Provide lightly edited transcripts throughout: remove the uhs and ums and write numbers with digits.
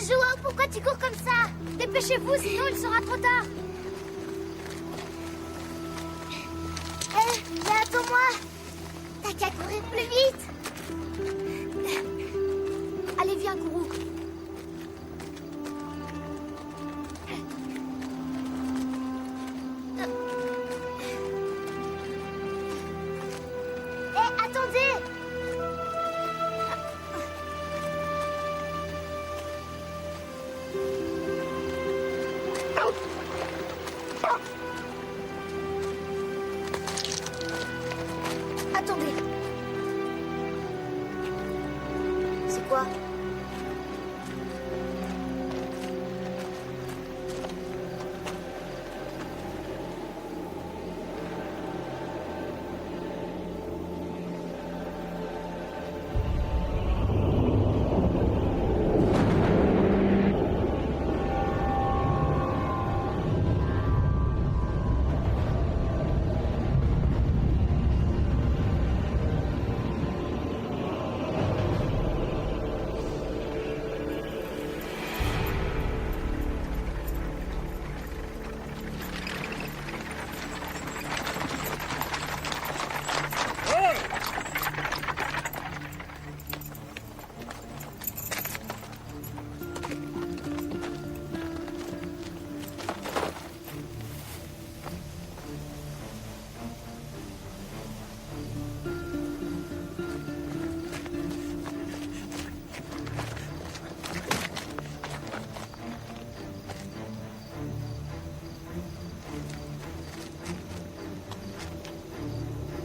Joao, pourquoi tu cours comme ça? Dépêchez-vous, sinon il sera trop tard. Hé, viens, attends-moi. T'as qu'à courir plus vite. Allez, viens, Kourou. Hé, attendez. Attendez. C'est quoi?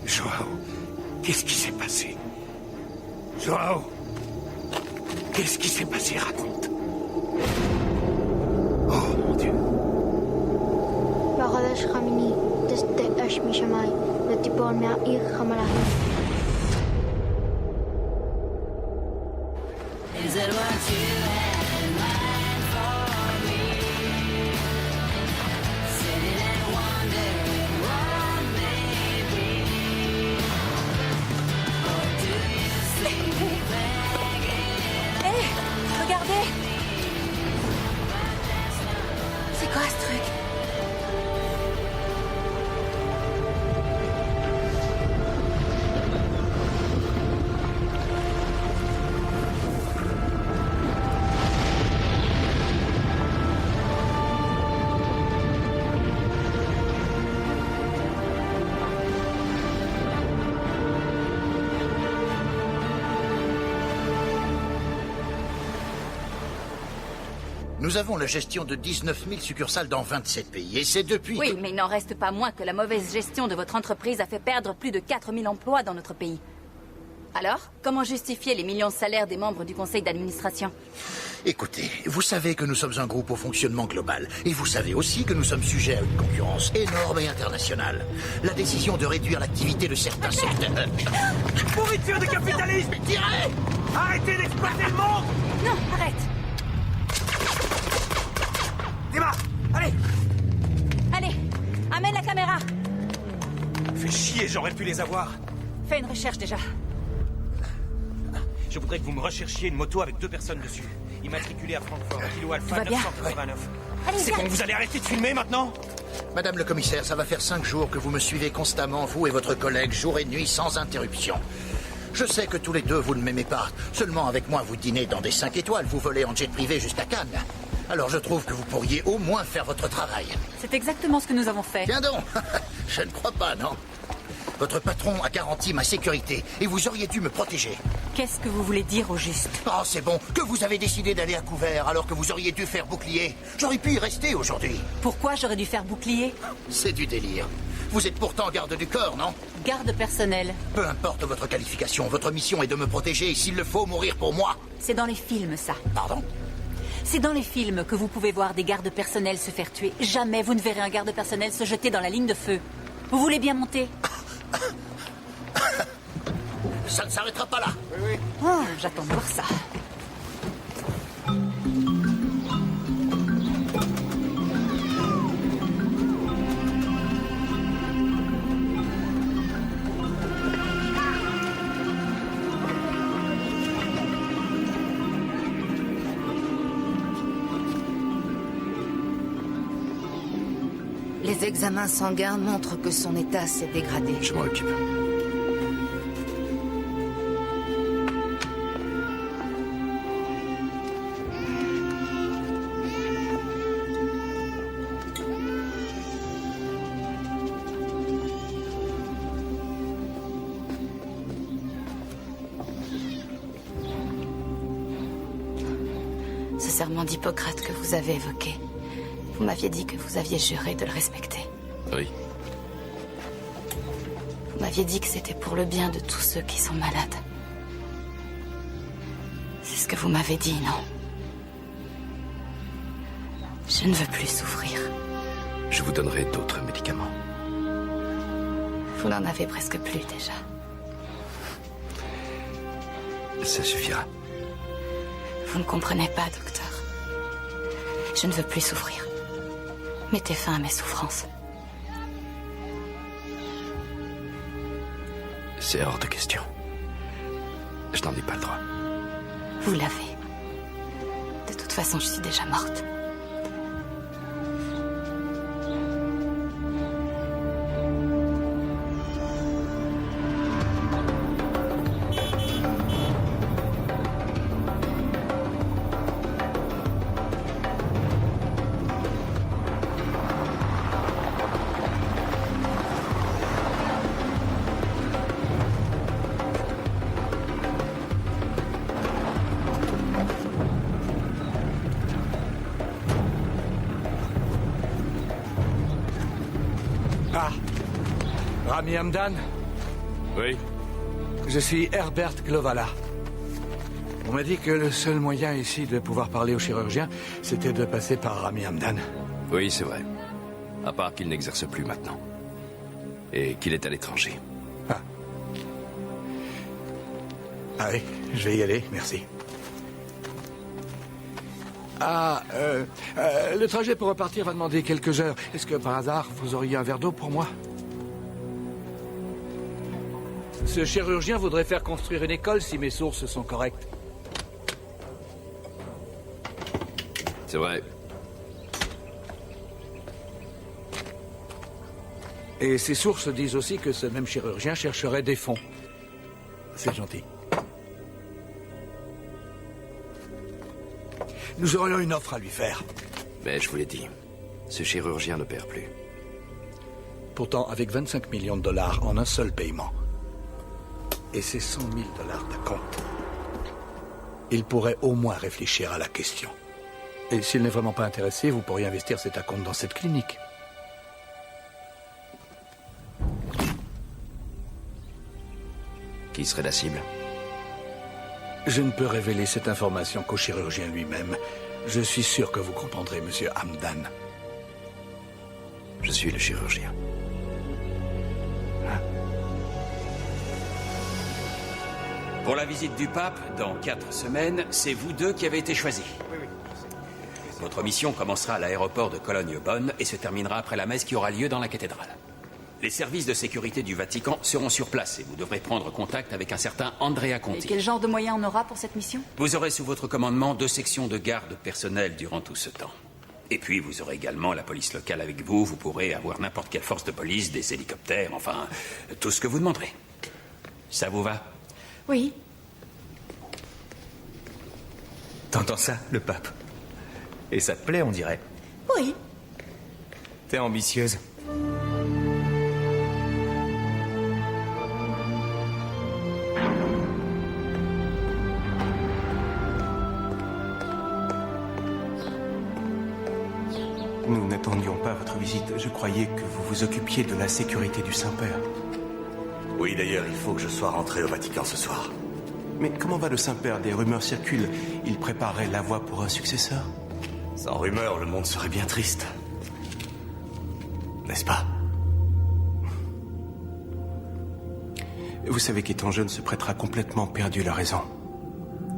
Joao, qu'est-ce qui s'est passé? Joao, qu'est-ce qui s'est passé? Raconte. Oh, mon Dieu. Bagadash Khamini, Deste Ashmi Shamai, le Tibor Ma'ir Khamalahi. Is it what you had in mind for me? Sitting and wondering what may be. Or do you see me begging? Hé, regardez. C'est quoi ce truc? Nous avons la gestion de 19 000 succursales dans 27 pays. Et c'est depuis Oui, que... mais il n'en reste pas moins que la mauvaise gestion de votre entreprise a fait perdre plus de 4000 emplois dans notre pays. Alors, comment justifier les millions de salaires des membres du conseil d'administration? Écoutez, vous savez que nous sommes un groupe au fonctionnement global. Et vous savez aussi que nous sommes sujets à une concurrence énorme et internationale. La décision de réduire l'activité de certains secteurs... Pourriture du capitalisme! Tirez! Arrêtez d'exploiter le monde! Non, arrête! Démarre! Allez! Allez, amène la caméra! Fais chier, j'aurais pu les avoir. Fais une recherche déjà. Je voudrais que vous me recherchiez une moto avec 2 personnes dessus. Immatriculée à Francfort, kilo Tout alpha va bien 989. Allez, C'est viens. bon, vous allez arrêter de filmer maintenant? Madame le commissaire, ça va faire 5 jours que vous me suivez constamment, vous et votre collègue, jour et nuit, sans interruption. Je sais que tous les deux, vous ne m'aimez pas. Seulement avec moi, vous dînez dans des 5 étoiles, vous volez en jet privé jusqu'à Cannes. Alors je trouve que vous pourriez au moins faire votre travail. C'est exactement ce que nous avons fait. Tiens donc, je ne crois pas, non? Votre patron a garanti ma sécurité et vous auriez dû me protéger. Qu'est-ce que vous voulez dire au juste? Oh, c'est bon, que vous avez décidé d'aller à couvert alors que vous auriez dû faire bouclier. J'aurais pu y rester aujourd'hui. Pourquoi j'aurais dû faire bouclier? C'est du délire. Vous êtes pourtant garde du corps, non? Garde personnel. Peu importe votre qualification, votre mission est de me protéger et s'il le faut, mourir pour moi. C'est dans les films, ça. Pardon? C'est dans les films que vous pouvez voir des gardes personnels se faire tuer. Jamais vous ne verrez un garde personnel se jeter dans la ligne de feu. Vous voulez bien monter? Ça ne s'arrêtera pas là. Oh, j'attends de voir ça. Les examens sanguins montrent que son état s'est dégradé. Je m'en occupe. Ce serment d'Hippocrate que vous avez évoqué, vous m'aviez dit que vous aviez juré de le respecter. Oui. Vous m'aviez dit que c'était pour le bien de tous ceux qui sont malades. C'est ce que vous m'avez dit, non? Je ne veux plus souffrir. Je vous donnerai d'autres médicaments. Vous n'en avez presque plus déjà. Ça suffira. Vous ne comprenez pas, docteur. Je ne veux plus souffrir. Mettez fin à mes souffrances. C'est hors de question. Je n'en ai pas le droit. Vous l'avez. De toute façon, je suis déjà morte. Ah, Rami Hamdan, Oui. je suis Herbert Glovala. On m'a dit que le seul moyen ici de pouvoir parler au chirurgien, c'était de passer par Rami Hamdan. Oui, c'est vrai. À part qu'il n'exerce plus maintenant. Et qu'il est à l'étranger. Ah oui, je vais y aller, merci. Le trajet pour repartir va demander quelques heures. Est-ce que par hasard, vous auriez un verre d'eau pour moi? Ce chirurgien voudrait faire construire une école si mes sources sont correctes. C'est vrai. Et ces sources disent aussi que ce même chirurgien chercherait des fonds. C'est gentil. Nous aurions une offre à lui faire. Mais je vous l'ai dit, ce chirurgien ne perd plus. Pourtant, avec 25 millions de dollars en un seul paiement, et ses 100 000 dollars d'acompte, il pourrait au moins réfléchir à la question. Et s'il n'est vraiment pas intéressé, vous pourriez investir cet acompte dans cette clinique. Qui serait la cible? Je ne peux révéler cette information qu'au chirurgien lui-même. Je suis sûr que vous comprendrez, monsieur Hamdan. Je suis le chirurgien. Pour la visite du pape, dans 4 semaines, c'est vous deux qui avez été choisis. Votre mission commencera à l'aéroport de Cologne-Bonne et se terminera après la messe qui aura lieu dans la cathédrale. Les services de sécurité du Vatican seront sur place et vous devrez prendre contact avec un certain Andrea Et Conti. quel genre de moyens on aura pour cette mission? Vous aurez sous votre commandement 2 sections de garde personnelle durant tout ce temps. Et puis vous aurez également la police locale avec vous. Vous pourrez avoir n'importe quelle force de police, des hélicoptères, enfin, tout ce que vous demanderez. Ça vous va? Oui. T'entends ça, le pape? Et ça te plaît, on dirait. Oui. T'es ambitieuse. Nous n'attendions pas votre visite. Je croyais que vous vous occupiez de la sécurité du Saint-Père. Oui, d'ailleurs, il faut que je sois rentré au Vatican ce soir. Mais comment va le Saint-Père? Des rumeurs circulent. Il préparerait la voie pour un successeur? Sans rumeur, le monde serait bien triste. N'est-ce pas? Vous savez qu'étant jeune, ce prêtre a complètement perdu la raison.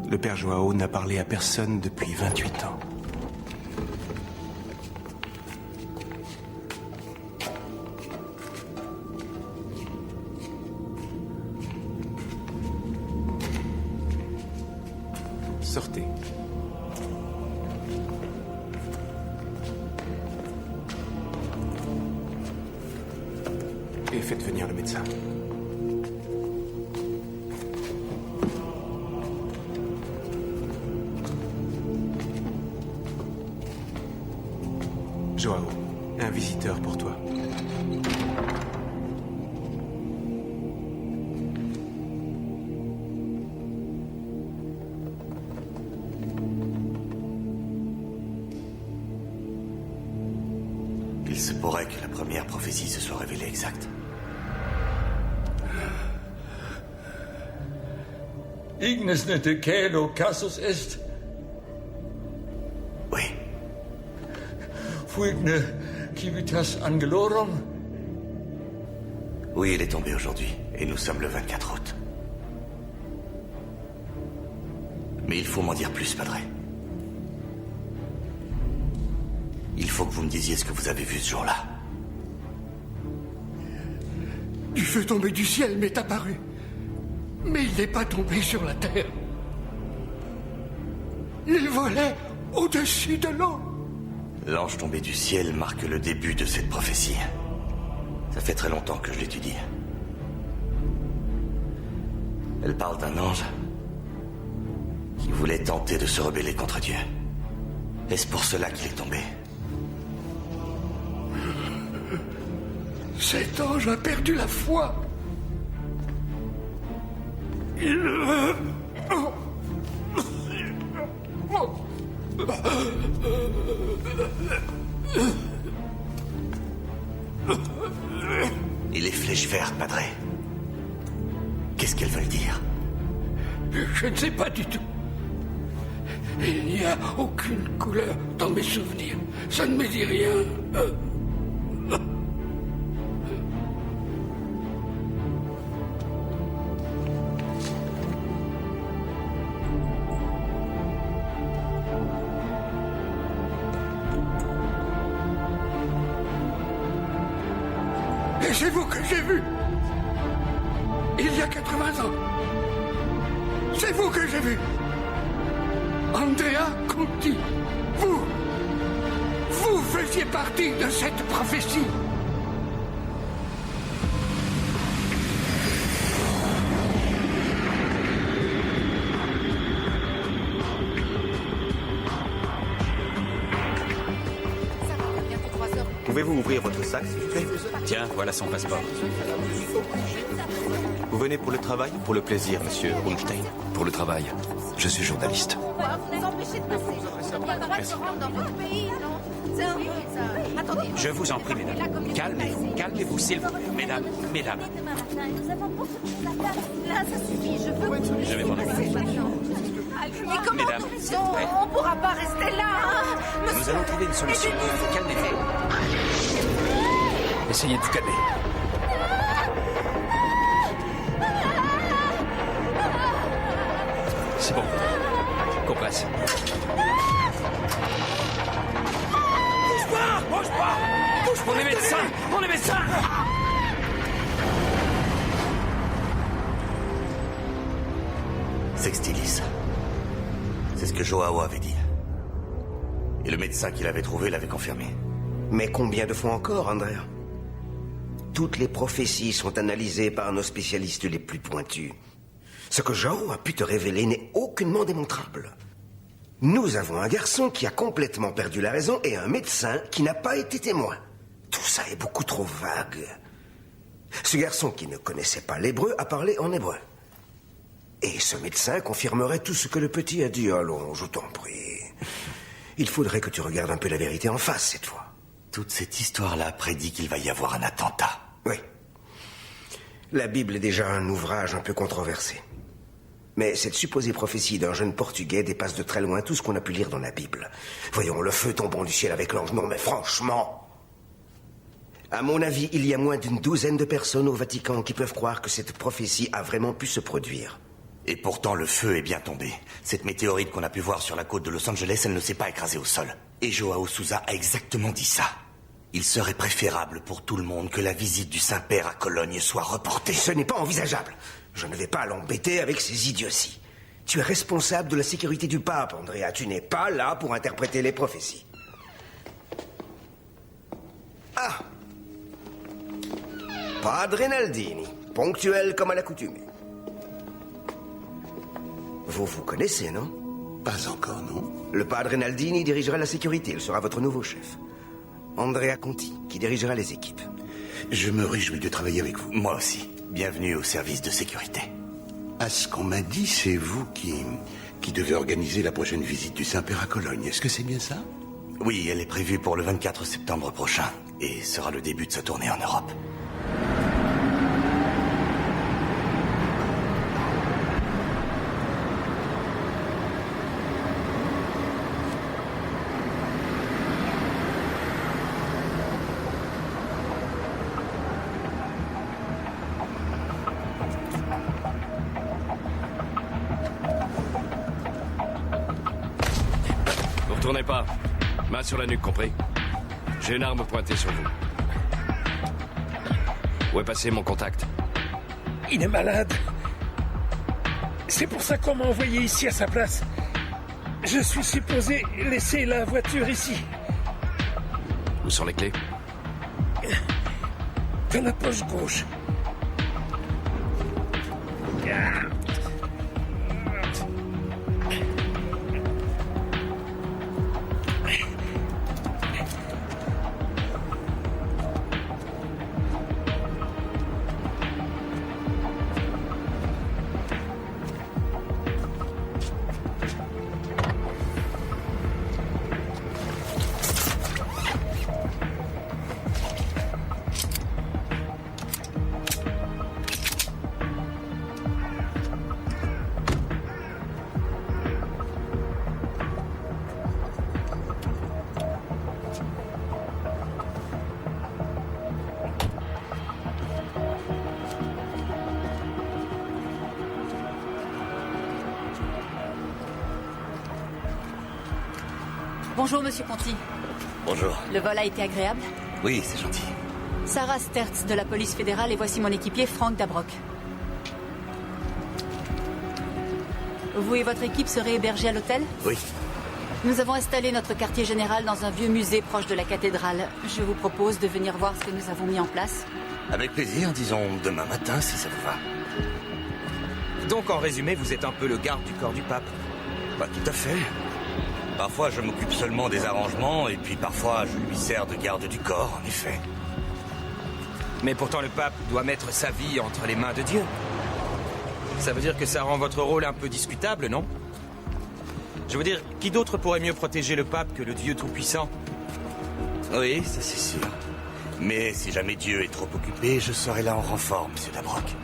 Le père Joao n'a parlé à personne depuis 28 ans. Sortez. faites venir le médecin. Joao, un visiteur pour toi. Il se pourrait que la première prophétie se soit révélée exacte. Ignis ne te caelo casus est. Oui. Fuigne civitas angelorum. Oui, il est tombé aujourd'hui, et nous sommes le 24 août. Mais il faut m'en dire plus, Padre. Il faut que vous me disiez ce que vous avez vu ce jour-là. Du feu tombé du ciel m'est apparu. Mais il n'est pas tombé sur la terre. Il volait au-dessus de l'eau. L'ange tombé du ciel marque le début de cette prophétie. Ça fait très longtemps que je l'étudie. Elle parle d'un ange qui voulait tenter de se rebeller contre Dieu. Est-ce pour cela qu'il est tombé? Cet ange a perdu la foi. Et les flèches vertes, Padre? Qu'est-ce qu'elles veulent dire? Je ne sais pas du tout. Il n'y a aucune couleur dans mes souvenirs. Ça ne me dit rien. Et c'est vous que j'ai vu. Il y a 80 ans. C'est vous que j'ai vu. Andrea Conti. Vous faisiez partie de cette prophétie. Pouvez-vous ouvrir votre sac, s'il vous plaît? Tiens, voilà son passeport. Vous venez pour le travail ou pour le plaisir, monsieur Runstein? Pour le travail. Je suis journaliste. Vous empêchez de passer. Vous n'avez pas le droit de se rendre dans votre pays, non? C'est un peu ça. Attendez. Je vous en prie, mesdames. Calmez-vous, s'il vous plaît. Mesdames. Demain matin, nous avons beaucoup de choses à faire. Là, ça suffit. Je veux que Je vais m'en occuper. Mais comment Mesdames, s'il vous plaît. on pourra pas rester là, hein, monsieur. Nous allons trouver une solution. Calmez-vous. Essayez de vous calmer. C'est bon. Compresse. Bouge pas! On est médecins! Sextilis. C'est ce que Joao avait dit. Et le médecin qui l'avait trouvé l'avait confirmé. Mais combien de fois encore, Andrea? Toutes les prophéties sont analysées par nos spécialistes les plus pointus. Ce que Joao a pu te révéler n'est aucunement démontrable. Nous avons un garçon qui a complètement perdu la raison et un médecin qui n'a pas été témoin. Tout ça est beaucoup trop vague. Ce garçon qui ne connaissait pas l'hébreu a parlé en hébreu. Et ce médecin confirmerait tout ce que le petit a dit. Allons, je t'en prie. Il faudrait que tu regardes un peu la vérité en face cette fois. Toute cette histoire-là prédit qu'il va y avoir un attentat. Oui. La Bible est déjà un ouvrage un peu controversé. Mais cette supposée prophétie d'un jeune Portugais dépasse de très loin tout ce qu'on a pu lire dans la Bible. Voyons, le feu tombant du ciel avec l'ange. Non, mais franchement... À mon avis, il y a moins d'une douzaine de personnes au Vatican qui peuvent croire que cette prophétie a vraiment pu se produire. Et pourtant, le feu est bien tombé. Cette météorite qu'on a pu voir sur la côte de Los Angeles, elle ne s'est pas écrasée au sol. Et Joao Souza a exactement dit ça. Il serait préférable pour tout le monde que la visite du Saint-Père à Cologne soit reportée. Ce n'est pas envisageable. Je ne vais pas l'embêter avec ces idioties. Tu es responsable de la sécurité du pape, Andrea. Tu n'es pas là pour interpréter les prophéties. Ah! Padre Naldini, ponctuel comme à l'accoutumée. Vous connaissez, non? Pas encore, non. Le Padre Naldini dirigera la sécurité, il sera votre nouveau chef. Andrea Conti, qui dirigera les équipes. Je me réjouis de travailler avec vous. Moi aussi. Bienvenue au service de sécurité. À ce qu'on m'a dit, c'est vous qui devez organiser la prochaine visite du Saint-Père à Cologne. Est-ce que c'est bien ça? Oui, elle est prévue pour le 24 septembre prochain et sera le début de sa tournée en Europe. Tournez pas. Main sur la nuque, compris? J'ai une arme pointée sur vous. Où est passé mon contact? Il est malade. C'est pour ça qu'on m'a envoyé ici à sa place. Je suis supposé laisser la voiture ici. Où sont les clés? Dans la poche gauche. Bonjour, Monsieur Conti. Bonjour. Le vol a été agréable? Oui, c'est gentil. Sarah Stertz de la police fédérale et voici mon équipier Frank Dabrock. Vous et votre équipe serez hébergés à l'hôtel? Oui. Nous avons installé notre quartier général dans un vieux musée proche de la cathédrale. Je vous propose de venir voir ce que nous avons mis en place. Avec plaisir, disons demain matin si ça vous va. Donc en résumé, vous êtes un peu le garde du corps du pape? Pas tout à fait. Parfois, je m'occupe seulement des arrangements, et puis parfois, je lui sers de garde du corps, en effet. Mais pourtant, le pape doit mettre sa vie entre les mains de Dieu. Ça veut dire que ça rend votre rôle un peu discutable, non? Je veux dire, qui d'autre pourrait mieux protéger le pape que le Dieu Tout-Puissant? Oui, ça c'est sûr. Mais si jamais Dieu est trop occupé, je serai là en renfort, Monsieur Dabrock.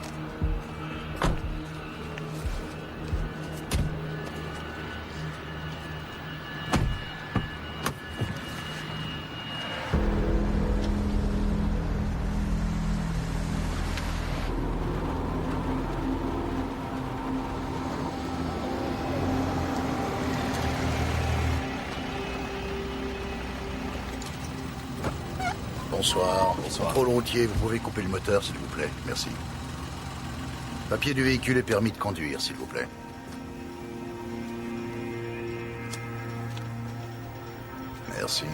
Bonsoir. Contrôle routier, vous pouvez couper le moteur, s'il vous plaît. Merci. Papier du véhicule et permis de conduire, s'il vous plaît. Merci.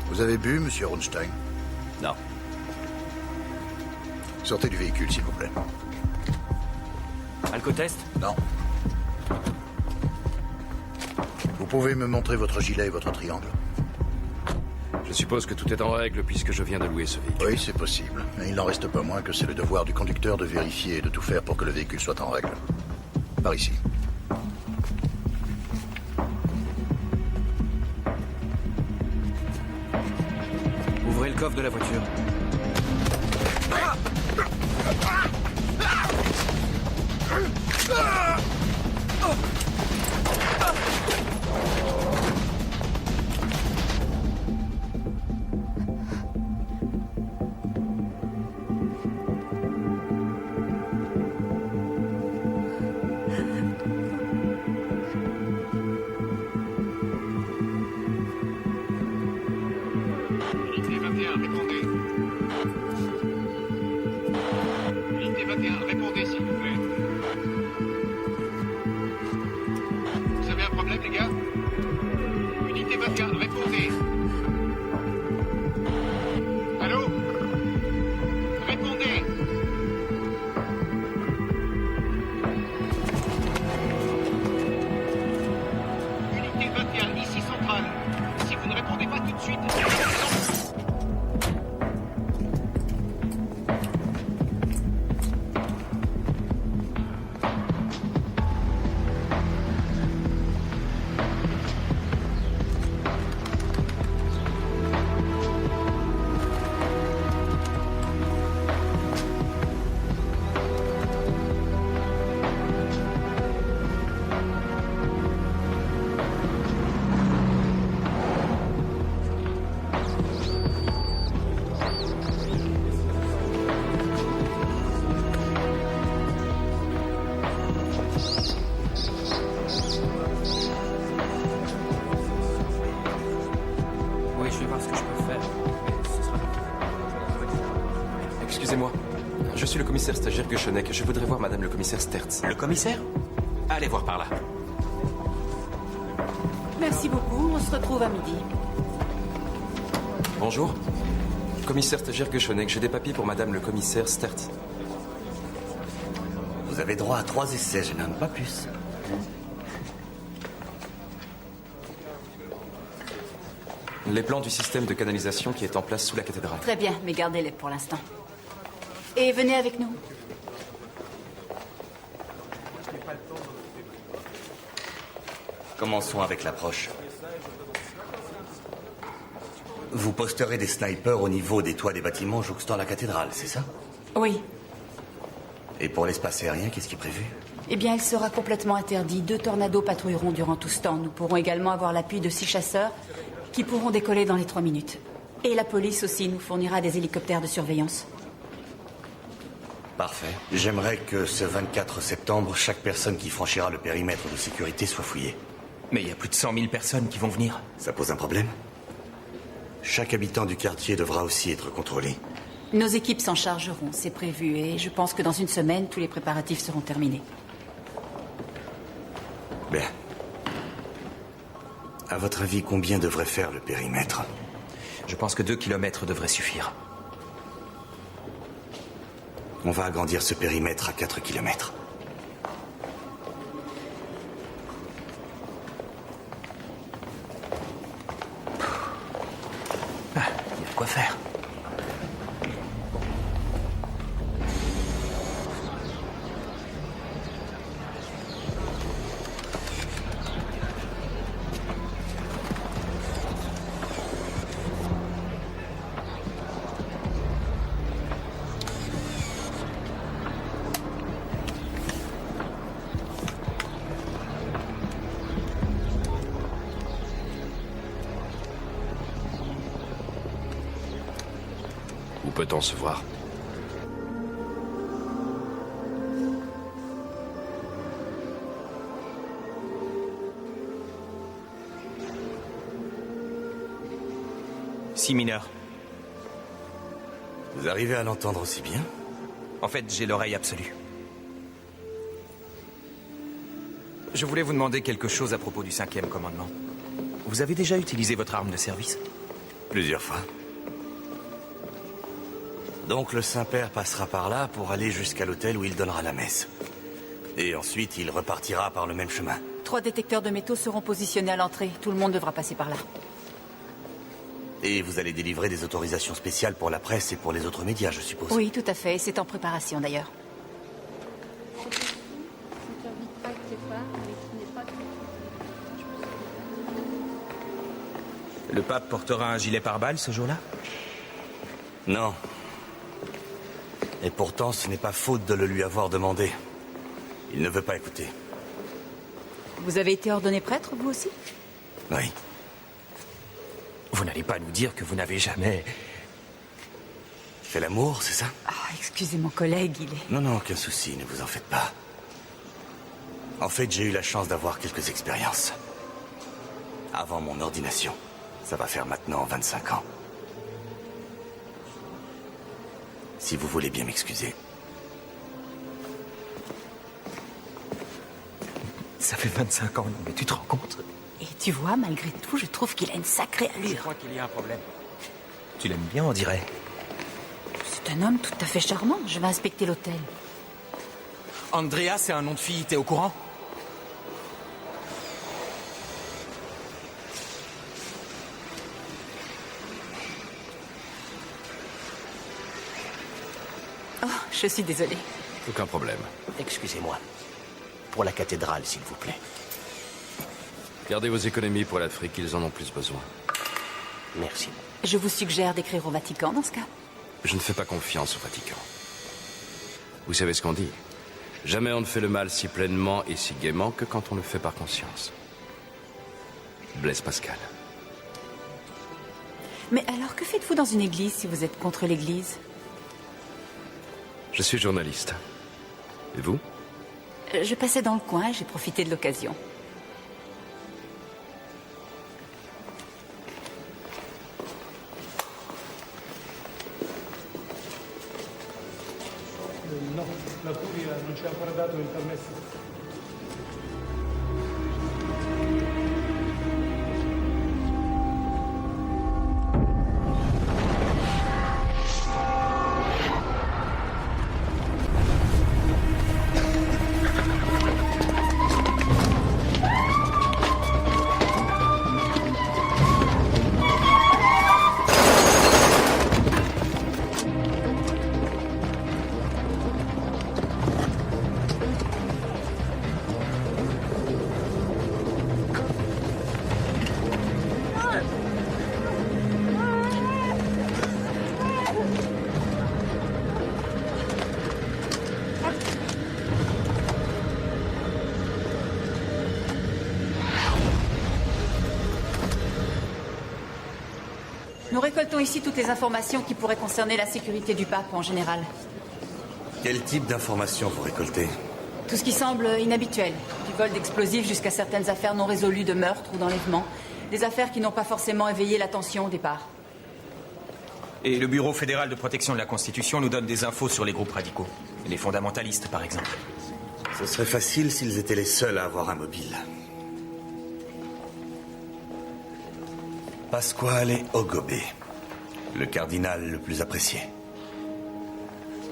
Vous avez bu, Monsieur Ronstein? Non. Sortez du véhicule, s'il vous plaît. Alcotest? Non. Vous pouvez me montrer votre gilet et votre triangle? Je suppose que tout est en règle puisque je viens de louer ce véhicule. Oui, c'est possible. Mais il n'en reste pas moins que c'est le devoir du conducteur de vérifier et de tout faire pour que le véhicule soit en règle. Par ici. Ouvrez le coffre de la voiture. Unité 21, répondez. Unité 21, répondez s'il vous plaît. Vous avez un problème, les gars? Unité Excusez-moi. Je suis le commissaire stagiaire Guschenek. Je voudrais voir madame le commissaire Stertz. Le commissaire? Allez voir par là. Merci beaucoup, on se retrouve à midi. Bonjour. Commissaire stagiaire Guschenek, j'ai des papiers pour madame le commissaire Stertz. Vous avez droit à 3 essais, je n'en ai pas plus. Les plans du système de canalisation qui est en place sous la cathédrale. Très bien, mais gardez-les pour l'instant. Et venez avec nous. Commençons avec l'approche. Vous posterez des snipers au niveau des toits des bâtiments jouxtant la cathédrale, c'est ça? Oui. Et pour l'espace aérien, qu'est-ce qui est prévu? Eh bien, il sera complètement interdit. 2 tornados patrouilleront durant tout ce temps. Nous pourrons également avoir l'appui de 6 chasseurs qui pourront décoller dans les 3 minutes. Et la police aussi nous fournira des hélicoptères de surveillance. Parfait. J'aimerais que ce 24 septembre, chaque personne qui franchira le périmètre de sécurité soit fouillée. Mais il y a plus de 100 000 personnes qui vont venir. Ça pose un problème? Chaque habitant du quartier devra aussi être contrôlé. Nos équipes s'en chargeront, c'est prévu. Et je pense que dans une semaine, tous les préparatifs seront terminés. Bien. À votre avis, combien devrait faire le périmètre? Je pense que 2 kilomètres devraient suffire. On va agrandir ce périmètre à 4 kilomètres. Il y a de quoi faire. Où peut-on se voir? Si mineurs. Vous arrivez à l'entendre aussi bien? En fait, j'ai l'oreille absolue. Je voulais vous demander quelque chose à propos du 5e commandement. Vous avez déjà utilisé votre arme de service? Plusieurs fois. Donc le Saint-Père passera par là pour aller jusqu'à l'hôtel où il donnera la messe. Et ensuite, il repartira par le même chemin. 3 détecteurs de métaux seront positionnés à l'entrée. Tout le monde devra passer par là. Et vous allez délivrer des autorisations spéciales pour la presse et pour les autres médias, je suppose. Oui, tout à fait. C'est en préparation, d'ailleurs. Le pape portera un gilet pare-balles ce jour-là? Non. Et pourtant, ce n'est pas faute de le lui avoir demandé. Il ne veut pas écouter. Vous avez été ordonné prêtre, vous aussi? Oui. Vous n'allez pas nous dire que vous n'avez jamais... Fait l'amour, c'est ça? Ah, excusez mon collègue, il est... Non, aucun souci, ne vous en faites pas. En fait, j'ai eu la chance d'avoir quelques expériences. Avant mon ordination. Ça va faire maintenant 25 ans. Si vous voulez bien m'excuser. Ça fait 25 ans, mais tu te rends compte? Et tu vois, malgré tout, je trouve qu'il a une sacrée allure. Je crois qu'il y a un problème. Tu l'aimes bien, on dirait. C'est un homme tout à fait charmant. Je vais inspecter l'hôtel. Andrea, c'est un nom de fille, t'es au courant? Oh, je suis désolée. Aucun problème. Excusez-moi. Pour la cathédrale, s'il vous plaît. Gardez vos économies pour l'Afrique, ils en ont plus besoin. Merci. Je vous suggère d'écrire au Vatican dans ce cas. Je ne fais pas confiance au Vatican. Vous savez ce qu'on dit? Jamais on ne fait le mal si pleinement et si gaiement que quand on le fait par conscience. Blaise Pascal. Mais alors, que faites-vous dans une église si vous êtes contre l'église? Je suis journaliste. Et vous? Je passais dans le coin et j'ai profité de l'occasion. No, la curia non ci ha ancora dato il permesso. Nous récoltons ici toutes les informations qui pourraient concerner la sécurité du pape en général. Quel type d'informations vous récoltez? Tout ce qui semble inhabituel. Du vol d'explosifs jusqu'à certaines affaires non résolues de meurtre ou d'enlèvement. Des affaires qui n'ont pas forcément éveillé l'attention au départ. Et le Bureau fédéral de protection de la Constitution nous donne des infos sur les groupes radicaux. Les fondamentalistes, par exemple. Ce serait facile s'ils étaient les seuls à avoir un mobile. Pasquale Ogobe, le cardinal le plus apprécié.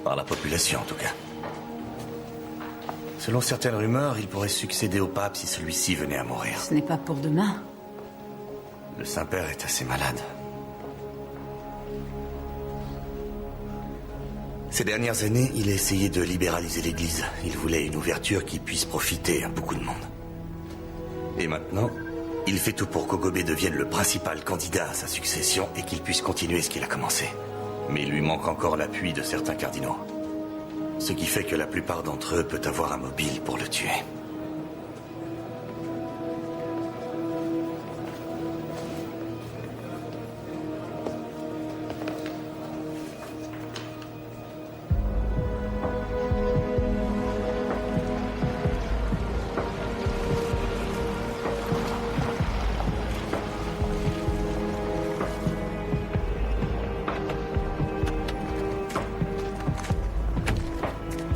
Par la population, en tout cas. Selon certaines rumeurs, il pourrait succéder au pape si celui-ci venait à mourir. Ce n'est pas pour demain. Le Saint-Père est assez malade. Ces dernières années, il a essayé de libéraliser l'Église. Il voulait une ouverture qui puisse profiter à beaucoup de monde. Et maintenant, il fait tout pour qu'Ogobe devienne le principal candidat à sa succession et qu'il puisse continuer ce qu'il a commencé. Mais il lui manque encore l'appui de certains cardinaux. Ce qui fait que la plupart d'entre eux peut avoir un mobile pour le tuer.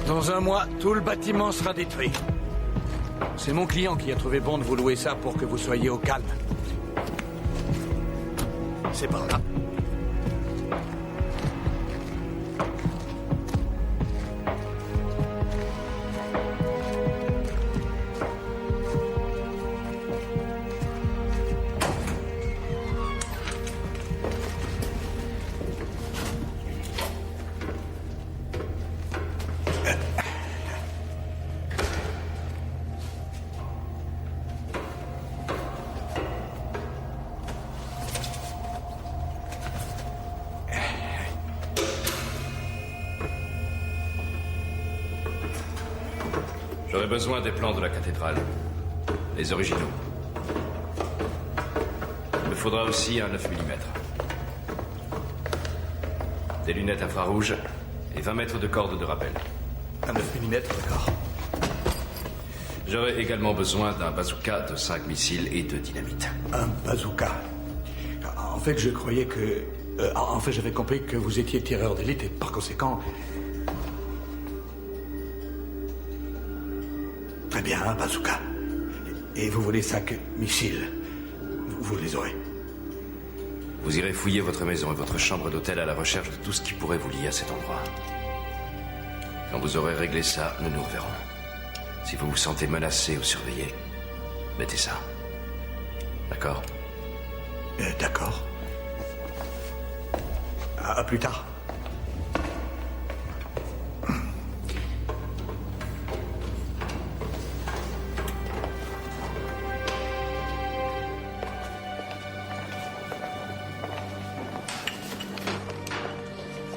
Dans un mois, tout le bâtiment sera détruit. C'est mon client qui a trouvé bon de vous louer ça pour que vous soyez au calme. C'est par là. J'aurais besoin des plans de la cathédrale. Les originaux. Il me faudra aussi un 9 mm. Des lunettes infrarouges et 20 mètres de corde de rappel. Un 9 mm, d'accord. J'aurais également besoin d'un bazooka de 5 missiles et de dynamite. Un bazooka. En fait, je croyais que... en fait, j'avais compris que vous étiez tireur d'élite et par conséquent... Très bien, un bazooka. Et vous voulez 5 missiles. Vous les aurez. Vous irez fouiller votre maison et votre chambre d'hôtel à la recherche de tout ce qui pourrait vous lier à cet endroit. Quand vous aurez réglé ça, nous nous reverrons. Si vous vous sentez menacé ou surveillé, mettez ça. D'accord? D'accord. À plus tard.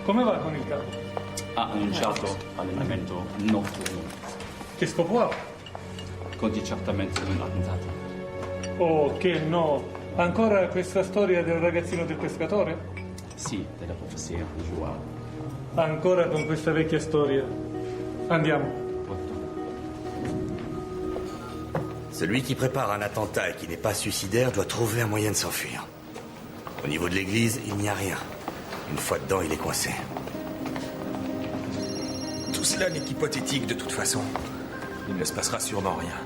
Come va con il capo? Ha annunciato allenamento notturno. Che scopo ha? Conti certamente di un attentato. Oh, che no! Ancora questa storia del ragazzino del pescatore? Sì, della profezia di Joao. Ancora con questa vecchia storia. Andiamo. Celui qui prépare un attentat et qui n'est pas suicidaire doit trouver un moyen de s'enfuir. Au niveau de l'église, il n'y a rien. Une fois dedans, il est coincé. Tout cela n'est qu'hypothétique de toute façon. Il ne se passera sûrement rien.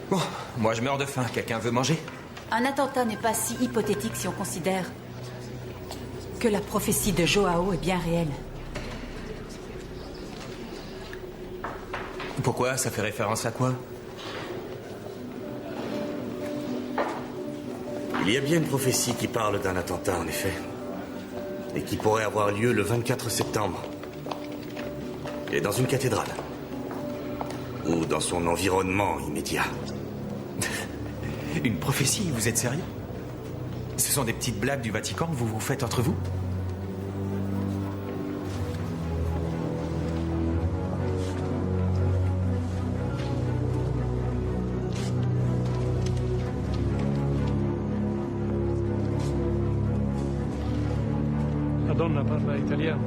Bon, moi je meurs de faim. Quelqu'un veut manger? Un attentat n'est pas si hypothétique si on considère que la prophétie de Joao est bien réelle. Pourquoi? Ça fait référence à quoi? Il y a bien une prophétie qui parle d'un attentat, en effet. Et qui pourrait avoir lieu le 24 septembre. Et dans une cathédrale. Ou dans son environnement immédiat. Une prophétie? Vous êtes sérieux? Ce sont des petites blagues du Vatican que vous vous faites entre vous? La donna parla italiano.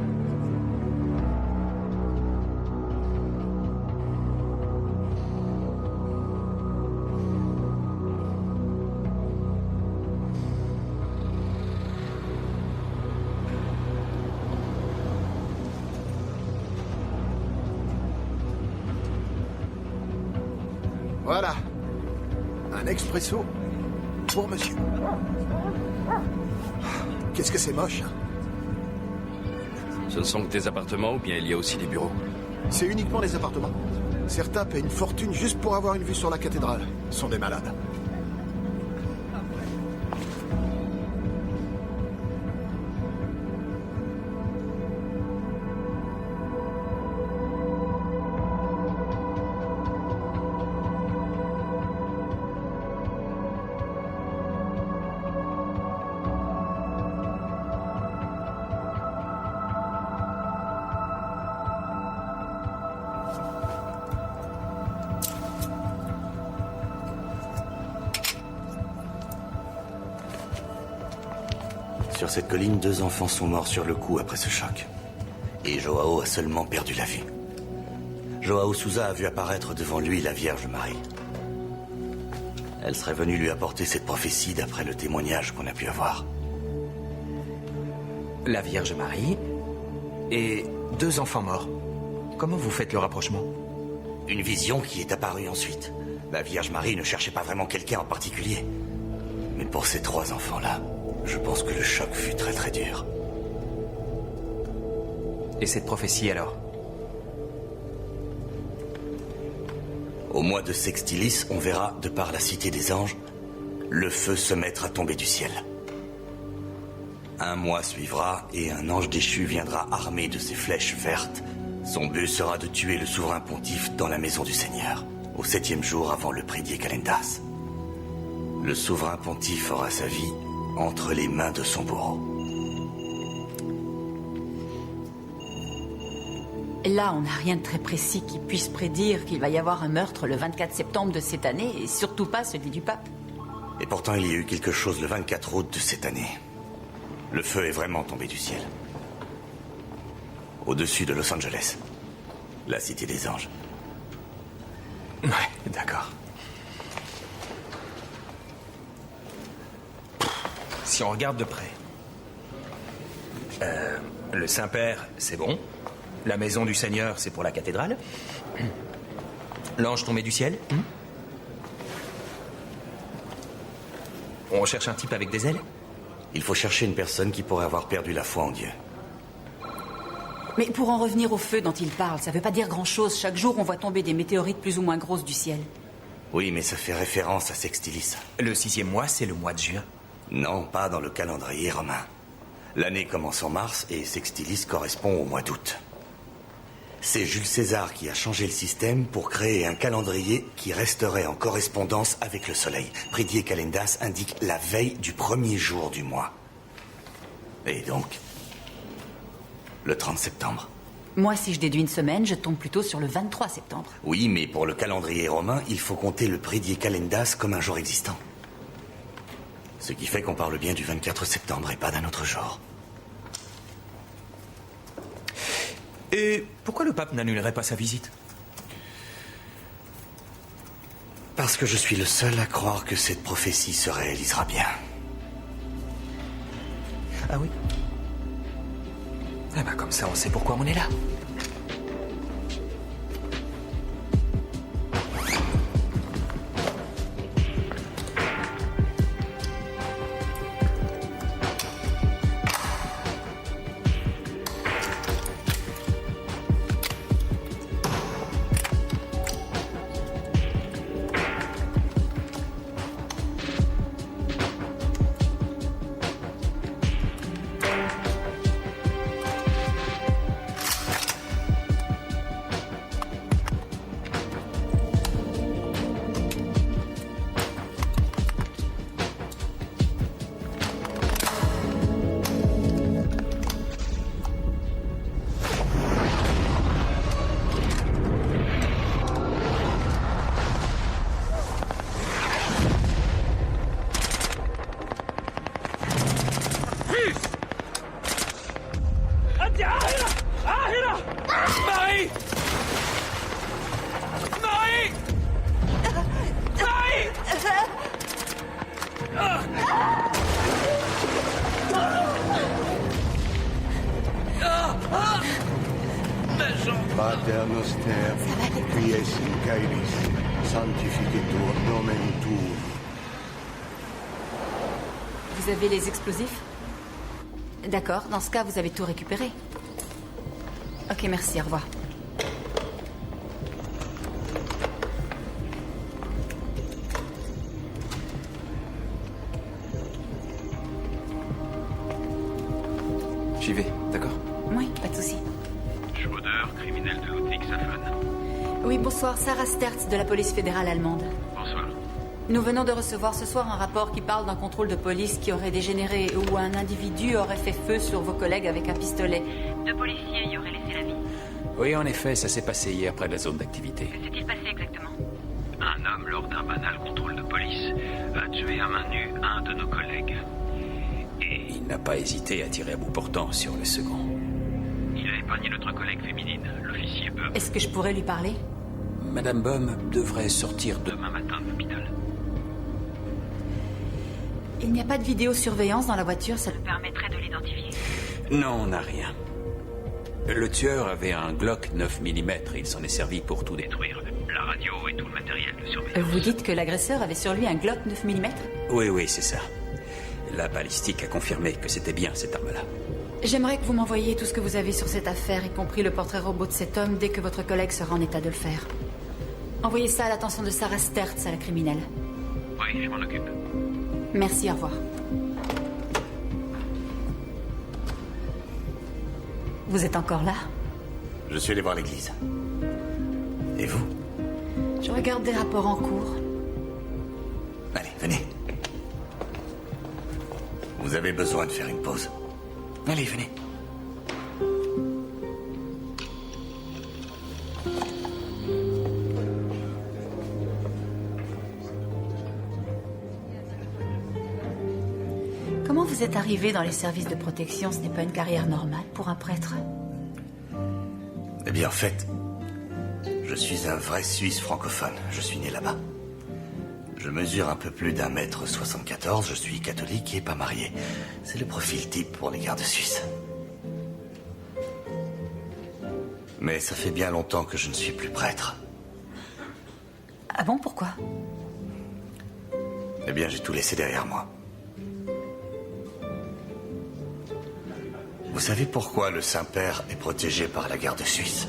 Voilà. Un expresso pour monsieur. Qu'est-ce que c'est moche, hein? Ce ne sont que des appartements ou bien il y a aussi des bureaux? C'est uniquement les appartements. Certains paient une fortune juste pour avoir une vue sur la cathédrale. Ce sont des malades. Sur cette colline, 2 enfants sont morts sur le coup après ce choc. Et Joao a seulement perdu la vue. Joao Souza a vu apparaître devant lui la Vierge Marie. Elle serait venue lui apporter cette prophétie d'après le témoignage qu'on a pu avoir. La Vierge Marie et 2 enfants morts. Comment vous faites le rapprochement? Une vision qui est apparue ensuite. La Vierge Marie ne cherchait pas vraiment quelqu'un en particulier. Mais pour ces 3 enfants-là, je pense que le choc fut très très dur. Et cette prophétie alors? Au mois de Sextilis, on verra, de par la cité des anges, le feu se mettre à tomber du ciel. Un mois suivra et un ange déchu viendra armé de ses flèches vertes. Son but sera de tuer le souverain pontife dans la maison du Seigneur, au 7e jour avant le prédier Calendas. Le souverain pontife aura sa vie entre les mains de son bourreau. Là, on n'a rien de très précis qui puisse prédire qu'il va y avoir un meurtre le 24 septembre de cette année, et surtout pas celui du pape. Et pourtant, il y a eu quelque chose le 24 août de cette année. Le feu est vraiment tombé du ciel. Au-dessus de Los Angeles. La cité des anges. Ouais, d'accord. Si on regarde de près, le Saint-Père, c'est bon. La maison du Seigneur, c'est pour la cathédrale. L'ange tombé du ciel. On cherche un type avec des ailes? Il faut chercher une personne qui pourrait avoir perdu la foi en Dieu. Mais pour en revenir au feu dont il parle, ça veut pas dire grand-chose. Chaque jour, on voit tomber des météorites plus ou moins grosses du ciel. Oui, mais ça fait référence à Sextilis. Le 6e mois, c'est le mois de juin. Non, pas dans le calendrier romain. L'année commence en mars et Sextilis correspond au mois d'août. C'est Jules César qui a changé le système pour créer un calendrier qui resterait en correspondance avec le soleil. Prédier Calendas indique la veille du 1er jour du mois. Et donc, le 30 septembre. Moi, si je déduis une semaine, je tombe plutôt sur le 23 septembre. Oui, mais pour le calendrier romain, il faut compter le prédier Calendas comme un jour existant. Ce qui fait qu'on parle bien du 24 septembre et pas d'un autre jour. Et pourquoi le pape n'annulerait pas sa visite? Parce que je suis le seul à croire que cette prophétie se réalisera bien. Ah oui? Eh ben comme ça, on sait pourquoi on est là. Marie! Marie! Marie! Pater noster, qui es in caelis, sanctificetur nomen tuum. Vous avez les explosifs? D'accord, dans ce cas, vous avez tout récupéré. Ok, merci, au revoir. J'y vais, d'accord? Oui, pas de souci. Schroeder, criminel de Ludwigshafen. Oui, bonsoir, Sarah Stertz de la police fédérale allemande. Bonsoir. Nous venons de recevoir ce soir un rapport qui parle d'un contrôle de police qui aurait dégénéré où un individu aurait fait feu sur vos collègues avec un pistolet. 2 policiers y auraient laissé la vie. Oui, en effet, ça s'est passé hier près de la zone d'activité. Que s'est-il passé exactement? Un homme, lors d'un banal contrôle de police, a tué à main nue un de nos collègues. Et il n'a pas hésité à tirer à bout portant sur le second. Il a épargné notre collègue féminine, l'officier Böhm. Est-ce que je pourrais lui parler? Madame Böhm devrait sortir demain matin de l'hôpital. Il n'y a pas de vidéosurveillance dans la voiture, ça le permettrait de l'identifier. Non, on n'a rien. Le tueur avait un Glock 9 mm et il s'en est servi pour tout détruire. La radio et tout le matériel de surveillance. Vous dites que l'agresseur avait sur lui un Glock 9 mm? Oui, c'est ça. La balistique a confirmé que c'était bien cette arme-là. J'aimerais que vous m'envoyiez tout ce que vous avez sur cette affaire, y compris le portrait robot de cet homme, dès que votre collègue sera en état de le faire. Envoyez ça à l'attention de Sarah Stertz, à la criminelle. Oui, je m'en occupe. Merci, au revoir. Vous êtes encore là? Je suis allé voir l'église. Et vous? Je regarde des rapports en cours. Allez, venez. Vous avez besoin de faire une pause. Allez, venez. Comment vous êtes arrivé dans les services de protection? Ce n'est pas une carrière normale pour un prêtre. Eh bien, en fait, je suis un vrai Suisse francophone. Je suis né là-bas. Je mesure un peu plus d'1m74, je suis catholique et pas marié. C'est le profil type pour les gardes suisses. Mais ça fait bien longtemps que je ne suis plus prêtre. Ah bon, pourquoi? Eh bien, j'ai tout laissé derrière moi. Vous savez pourquoi le Saint-Père est protégé par la garde suisse?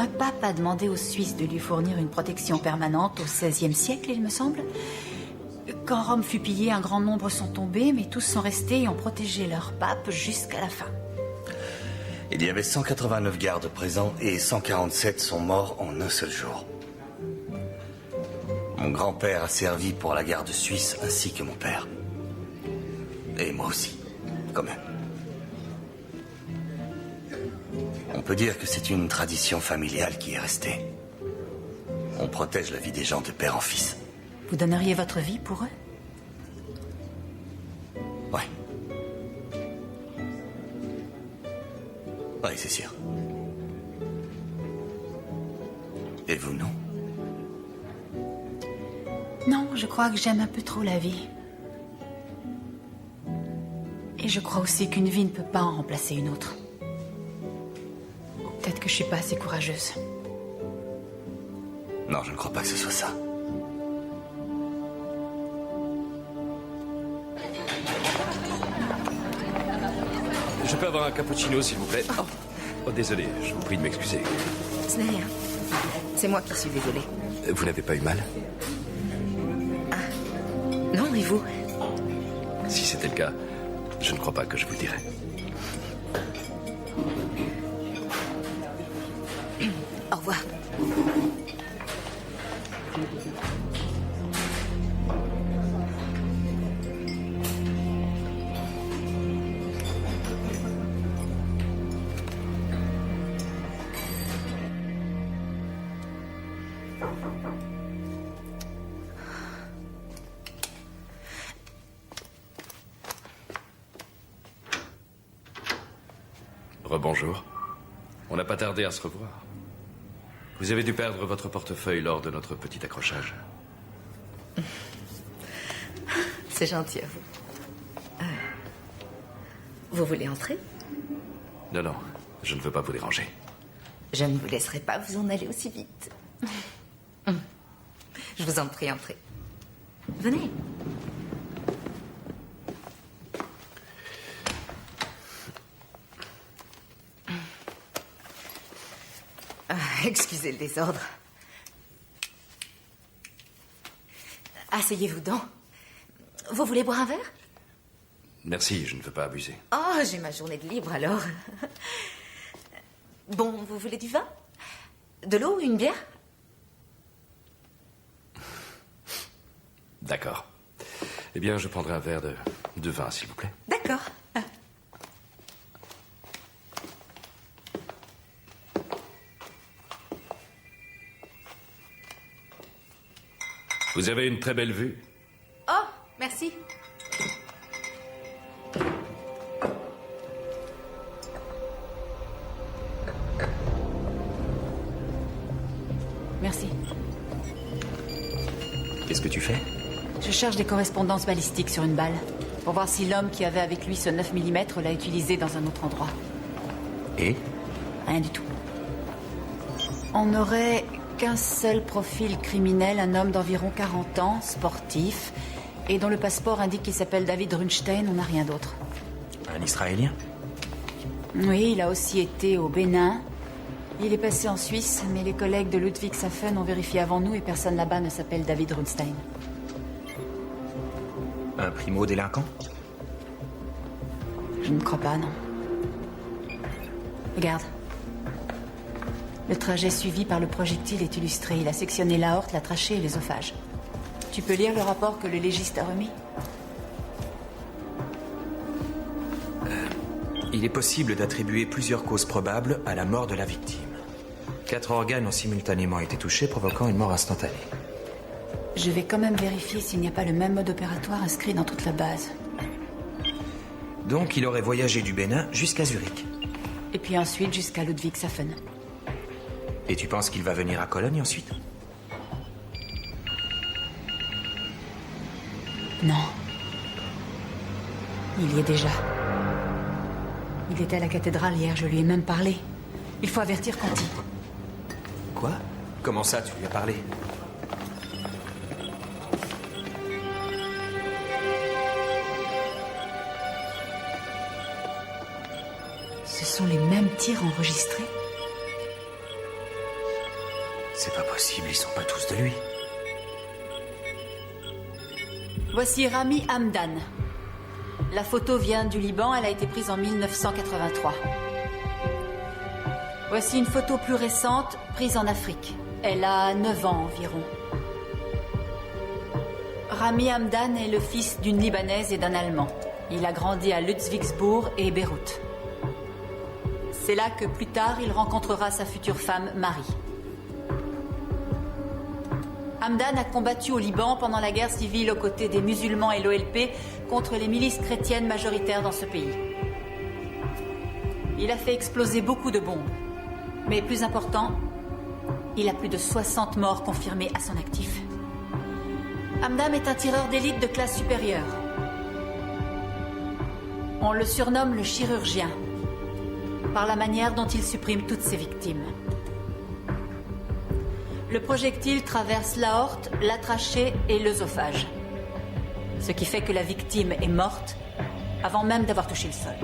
Un pape a demandé aux Suisses de lui fournir une protection permanente au XVIe siècle, il me semble. Quand Rome fut pillée, un grand nombre sont tombés, mais tous sont restés et ont protégé leur pape jusqu'à la fin. Il y avait 189 gardes présents et 147 sont morts en un seul jour. Mon grand-père a servi pour la garde suisse ainsi que mon père. Et moi aussi, quand même. On peut dire que c'est une tradition familiale qui est restée. On protège la vie des gens de père en fils. Vous donneriez votre vie pour eux? Ouais. Oui, c'est sûr. Et vous, non? Non, je crois que j'aime un peu trop la vie. Et Et je crois aussi qu'une vie ne peut pas en remplacer une autre. Peut-être que je suis pas assez courageuse. Non, je ne crois pas que ce soit ça. Je peux avoir un cappuccino, s'il vous plaît? Oh, désolé, je vous prie de m'excuser. Ce n'est rien. C'est moi qui suis désolée. Vous n'avez pas eu mal? Non, et vous? Si c'était le cas, je ne crois pas que je vous le dirais. Au revoir. Rebonjour. On n'a pas tardé à se revoir. Vous avez dû perdre votre portefeuille lors de notre petit accrochage. C'est gentil à vous. Vous voulez entrer? Non, non, je ne veux pas vous déranger. Je ne vous laisserai pas vous en aller aussi vite. Je vous en prie, entrez. Venez. Excusez le désordre. Asseyez-vous donc. Vous voulez boire un verre? Merci, je ne veux pas abuser. Oh, j'ai ma journée de libre alors. Bon, vous voulez du vin? De l'eau, une bière? D'accord. Eh bien, je prendrai un verre de vin, s'il vous plaît. D'accord. Vous avez une très belle vue. Oh, merci. Merci. Qu'est-ce que tu fais? Je cherche des correspondances balistiques sur une balle, pour voir si l'homme qui avait avec lui ce 9 mm l'a utilisé dans un autre endroit. Et? Rien du tout. On n'aurait qu'un seul profil criminel, un homme d'environ 40 ans, sportif, et dont le passeport indique qu'il s'appelle David Runstein. On n'a rien d'autre. Un Israélien? Oui, il a aussi été au Bénin. Il est passé en Suisse, mais les collègues de Ludwigshafen ont vérifié avant nous et personne là-bas ne s'appelle David Runstein. Un primo-délinquant? Je ne crois pas, non. Regarde. Le trajet suivi par le projectile est illustré. Il a sectionné l'aorte, la trachée et l'œsophage. Tu peux lire le rapport que le légiste a remis? Il est possible d'attribuer plusieurs causes probables à la mort de la victime. 4 organes ont simultanément été touchés, provoquant une mort instantanée. Je vais quand même vérifier s'il n'y a pas le même mode opératoire inscrit dans toute la base. Donc il aurait voyagé du Bénin jusqu'à Zurich. Et puis ensuite jusqu'à Ludwigshafen. Et tu penses qu'il va venir à Cologne ensuite? Non. Il y est déjà. Il était à la cathédrale hier, je lui ai même parlé. Il faut avertir Conti. Quoi? Comment ça, tu lui as parlé? Ce sont les mêmes tirs enregistrés. C'est pas possible, ils sont pas tous de lui. Voici Rami Hamdan. La photo vient du Liban, elle a été prise en 1983. Voici une photo plus récente, prise en Afrique. Elle a 9 ans environ. Rami Hamdan est le fils d'une Libanaise et d'un Allemand. Il a grandi à Ludwigsburg et Beyrouth. C'est là que plus tard, il rencontrera sa future femme, Marie. Hamdan a combattu au Liban pendant la guerre civile aux côtés des musulmans et l'OLP contre les milices chrétiennes majoritaires dans ce pays. Il a fait exploser beaucoup de bombes. Mais plus important, il a plus de 60 morts confirmés à son actif. Hamdan est un tireur d'élite de classe supérieure. On le surnomme le chirurgien, par la manière dont il supprime toutes ses victimes. Le projectile traverse l'aorte, la trachée et l'œsophage. Ce qui fait que la victime est morte avant même d'avoir touché le sol.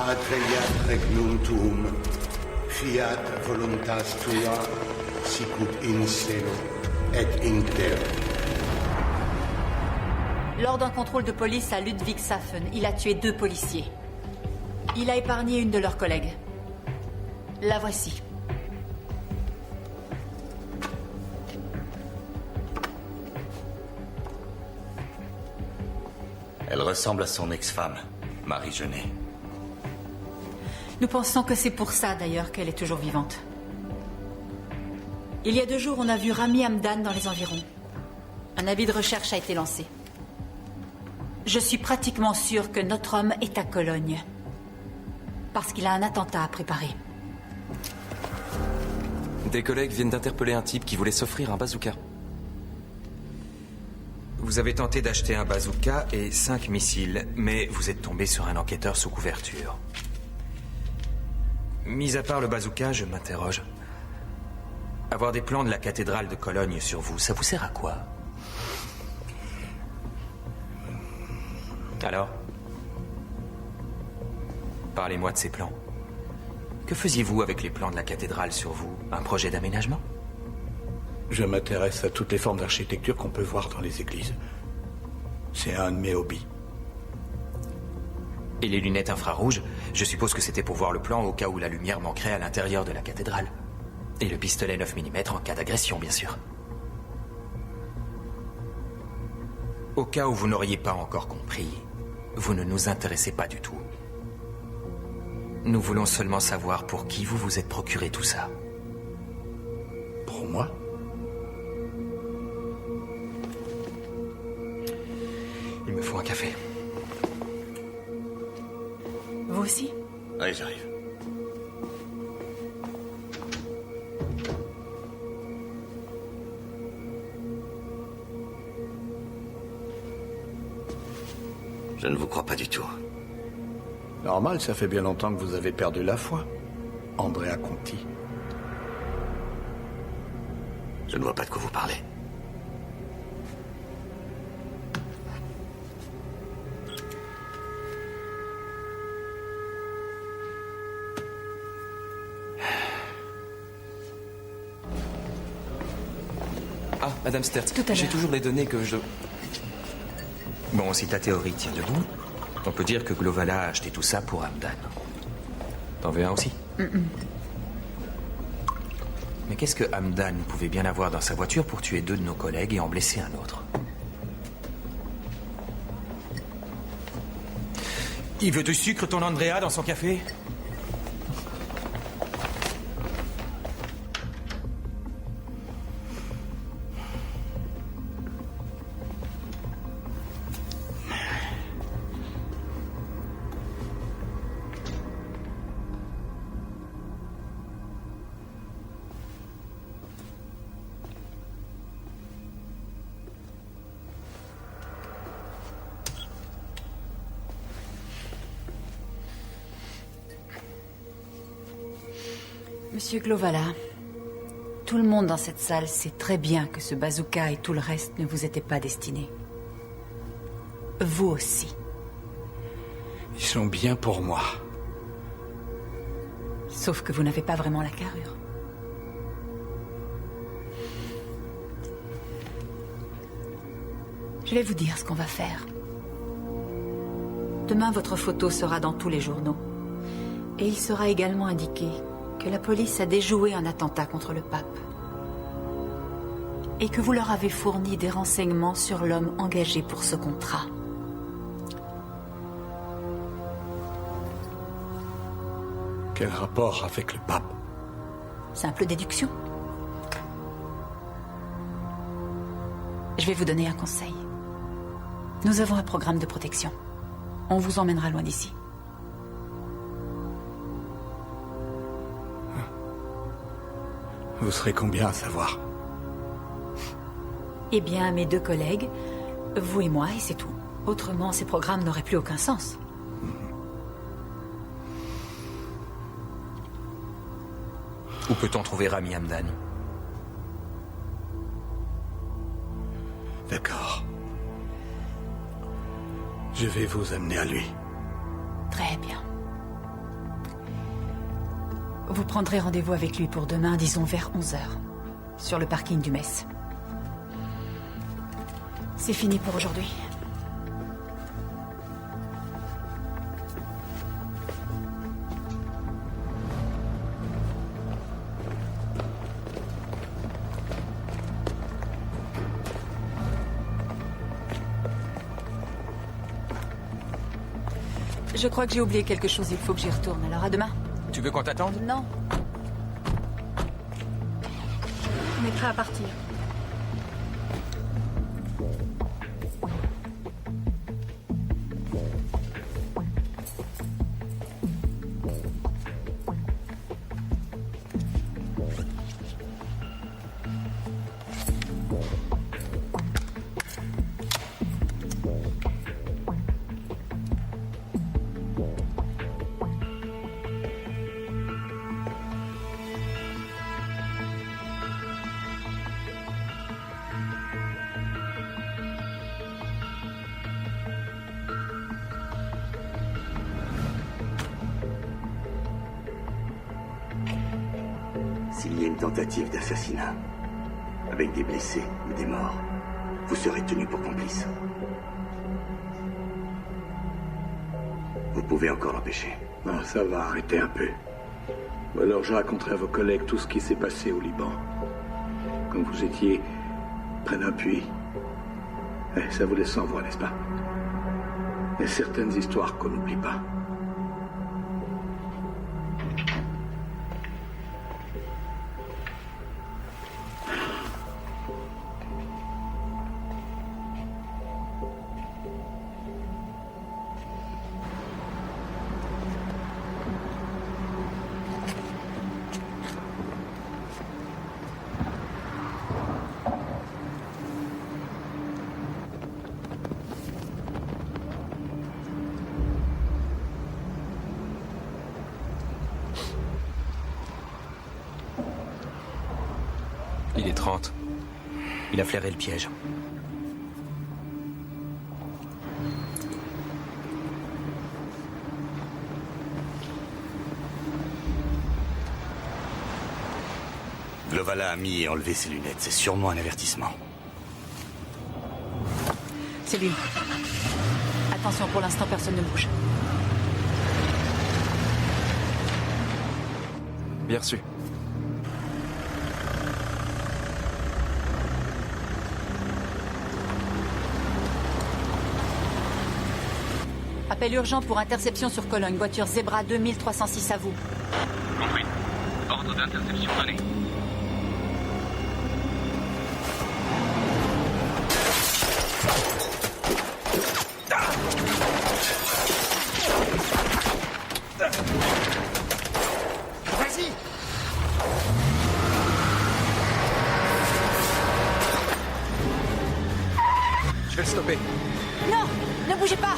Adveniat regnum tuum, fiat voluntas tua, sicut in cielo et in terre. Lors d'un contrôle de police à Ludwigshafen, il a tué 2 policiers. Il a épargné une de leurs collègues. La voici. Elle ressemble à son ex-femme, Marie Genet. Nous pensons que c'est pour ça, d'ailleurs, qu'elle est toujours vivante. Il y a 2 jours, on a vu Rami Hamdan dans les environs. Un avis de recherche a été lancé. Je suis pratiquement sûre que notre homme est à Cologne. Parce qu'il a un attentat à préparer. Des collègues viennent d'interpeller un type qui voulait s'offrir un bazooka. Vous avez tenté d'acheter un bazooka et 5 missiles, mais vous êtes tombé sur un enquêteur sous couverture. Mis à part le bazooka, je m'interroge. Avoir des plans de la cathédrale de Cologne sur vous, ça vous sert à quoi? Alors? Parlez-moi de ces plans. Que faisiez-vous avec les plans de la cathédrale sur vous? Un projet d'aménagement? Je m'intéresse à toutes les formes d'architecture qu'on peut voir dans les églises. C'est un de mes hobbies. Et les lunettes infrarouges, je suppose que c'était pour voir le plan au cas où la lumière manquerait à l'intérieur de la cathédrale. Et le pistolet 9 mm en cas d'agression, bien sûr. Au cas où vous n'auriez pas encore compris, vous ne nous intéressez pas du tout. Nous voulons seulement savoir pour qui vous vous êtes procuré tout ça. Pour moi? Il me faut un café. Vous aussi? Allez, j'arrive. Je ne vous crois pas du tout. Normal, ça fait bien longtemps que vous avez perdu la foi. Andrea Conti. Je ne vois pas de quoi vous parlez. Ah, Madame Stertz, Tout à l'heure. j'ai toujours les données que je... Bon, si ta théorie tient debout, on peut dire que Glovala a acheté tout ça pour Hamdan. T'en veux un aussi? Mais qu'est-ce que Hamdan pouvait bien avoir dans sa voiture pour tuer 2 de nos collègues et en blesser un autre? Il veut du sucre, ton Andrea, dans son café? Monsieur Glovala, tout le monde dans cette salle sait très bien que ce bazooka et tout le reste ne vous étaient pas destinés. Vous aussi. Ils sont bien pour moi. Sauf que vous n'avez pas vraiment la carrure. Je vais vous dire ce qu'on va faire. Demain, votre photo sera dans tous les journaux. Et il sera également indiqué que la police a déjoué un attentat contre le pape. Et que vous leur avez fourni des renseignements sur l'homme engagé pour ce contrat. Quel rapport avec le pape? Simple déduction. Je vais vous donner un conseil. Nous avons un programme de protection. On vous emmènera loin d'ici. Vous serez combien à savoir? Eh bien, mes 2 collègues, vous et moi, et c'est tout. Autrement, ces programmes n'auraient plus aucun sens. Où peut-on trouver Rami Hamdan? D'accord. Je vais vous amener à lui. Très bien. Vous prendrez rendez-vous avec lui pour demain, disons vers 11h, sur le parking du Metz. C'est fini pour aujourd'hui. Je crois que j'ai oublié quelque chose, il faut que j'y retourne. Alors à demain. Tu veux qu'on t'attende? Non. On est prêt à partir. S'il y a une tentative d'assassinat, avec des blessés ou des morts, vous serez tenu pour complice. Vous pouvez encore l'empêcher. Non, ça va, arrêtez un peu. Ou alors je raconterai à vos collègues tout ce qui s'est passé au Liban. Quand vous étiez près d'un puits. Ça vous laisse sans voix, n'est-ce pas? Il y a certaines histoires qu'on n'oublie pas. Il est 30. Il a flairé le piège. Glovala a mis et enlevé ses lunettes. C'est sûrement un avertissement. C'est lui. Attention, pour l'instant, personne ne bouge. Bien reçu. Appel urgent pour interception sur Cologne. Voiture Zebra 2306 à vous. Compris. Ordre d'interception donné. Vas-y! Je vais le stopper. Non! Ne bougez pas!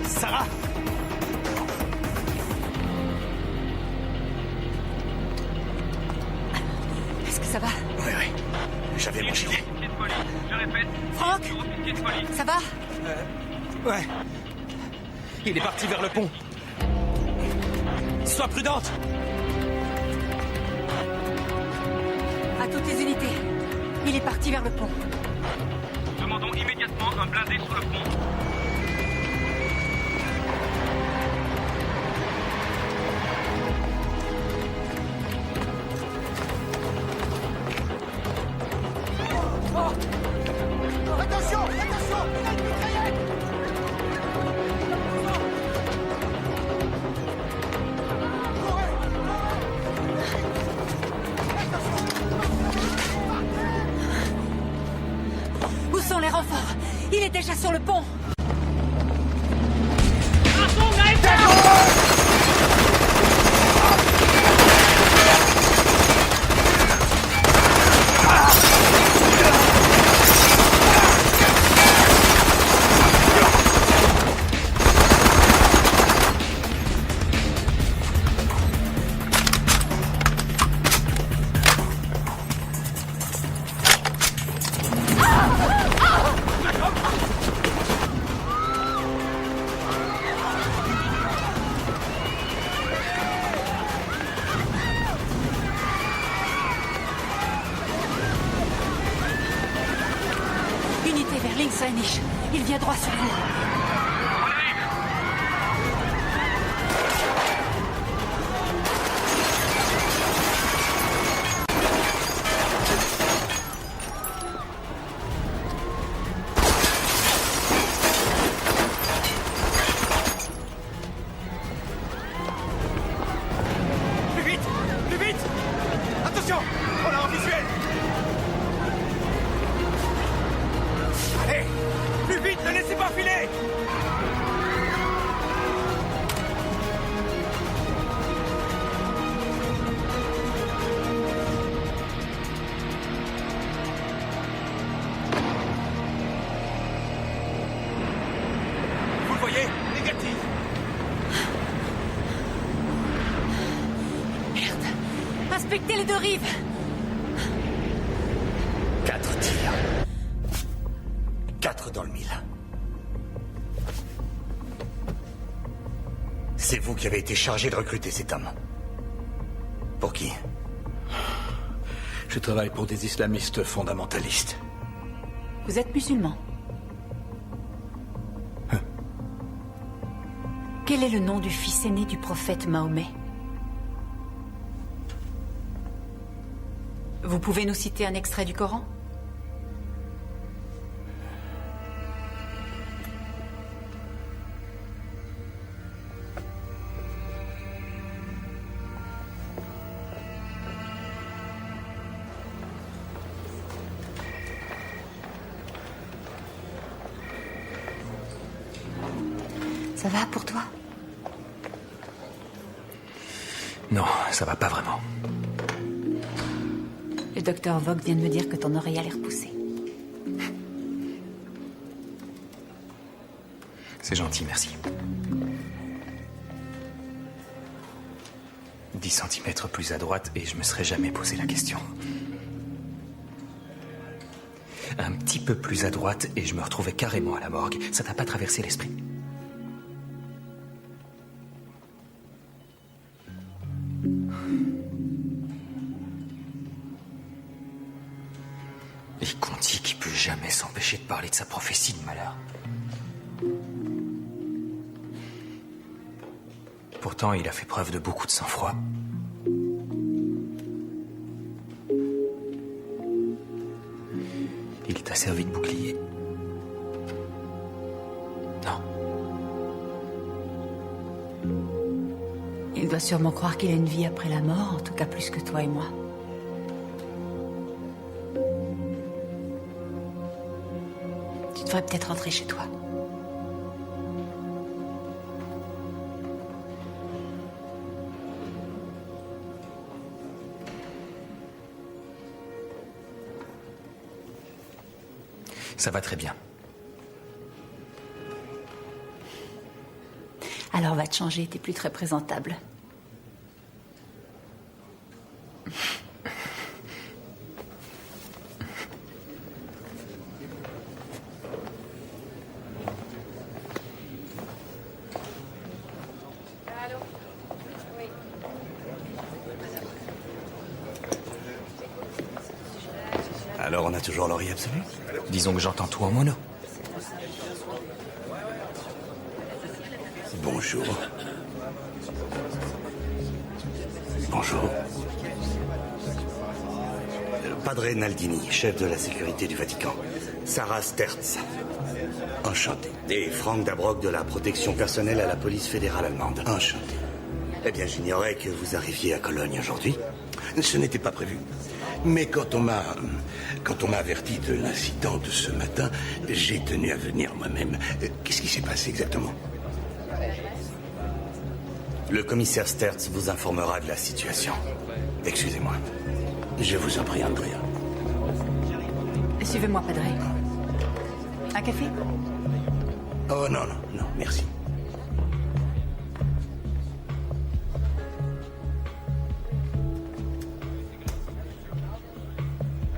Sarah! Est-ce que ça va? Oui, oui. J'avais mon gilet. Je répète. Franck! Ça va? Ouais. Il est parti vers le pont. Sois prudente! toutes les unités. Il est parti vers le pont. Demandons immédiatement un blindé sur le pont. Attention, attention, il a une mitraillette. Où sont les renforts? Il est déjà sur le pont. Unité vers Linksheinig. Il vient droit sur vous. Plus vite, plus vite. Attention, on l'a en visuel. Allez, plus vite, ne laissez pas filer. Vous le voyez? Négatif. Merde. Inspectez les deux rives. 4 tirs. 4 dans le mille. C'est vous qui avez été chargé de recruter cet homme. Pour qui? Je travaille pour des islamistes fondamentalistes. Vous êtes musulman. Quel est le nom du fils aîné du prophète Mahomet? Vous pouvez nous citer un extrait du Coran? Ça va pour toi? Non, ça va pas vraiment. Le docteur Vogt vient de me dire que ton oreille a l'air poussée. C'est gentil, merci. 10 centimètres plus à droite et je me serais jamais posé la question. Un petit peu plus à droite et je me retrouvais carrément à la morgue. Ça t'a pas traversé l'esprit? Et Conti qui peut jamais s'empêcher de parler de sa prophétie de malheur. Pourtant, il a fait preuve de beaucoup de sang-froid. Il t'a servi de bouclier. Non. Il doit sûrement croire qu'il a une vie après la mort, en tout cas plus que toi et moi. Tu devrais peut-être rentrer chez toi. Ça va très bien. Alors va te changer, t'es plus très présentable. on a toujours l'oreille absolue? Disons que j'entends tout en mono. Bonjour. Bonjour. Padre Naldini, chef de la sécurité du Vatican. Sarah Sterz. Enchanté. Et Franck Dabrock de la protection personnelle à la police fédérale allemande. Enchanté. Eh bien, j'ignorais que vous arriviez à Cologne aujourd'hui. Ce n'était pas prévu. Mais quand on m'a averti de l'incident de ce matin, j'ai tenu à venir moi-même. Qu'est-ce qui s'est passé exactement? Le commissaire Sterz vous informera de la situation. Excusez-moi. Je vous en prie, Andrea. Suivez-moi, Padre. Un café? Oh non, non, non, merci.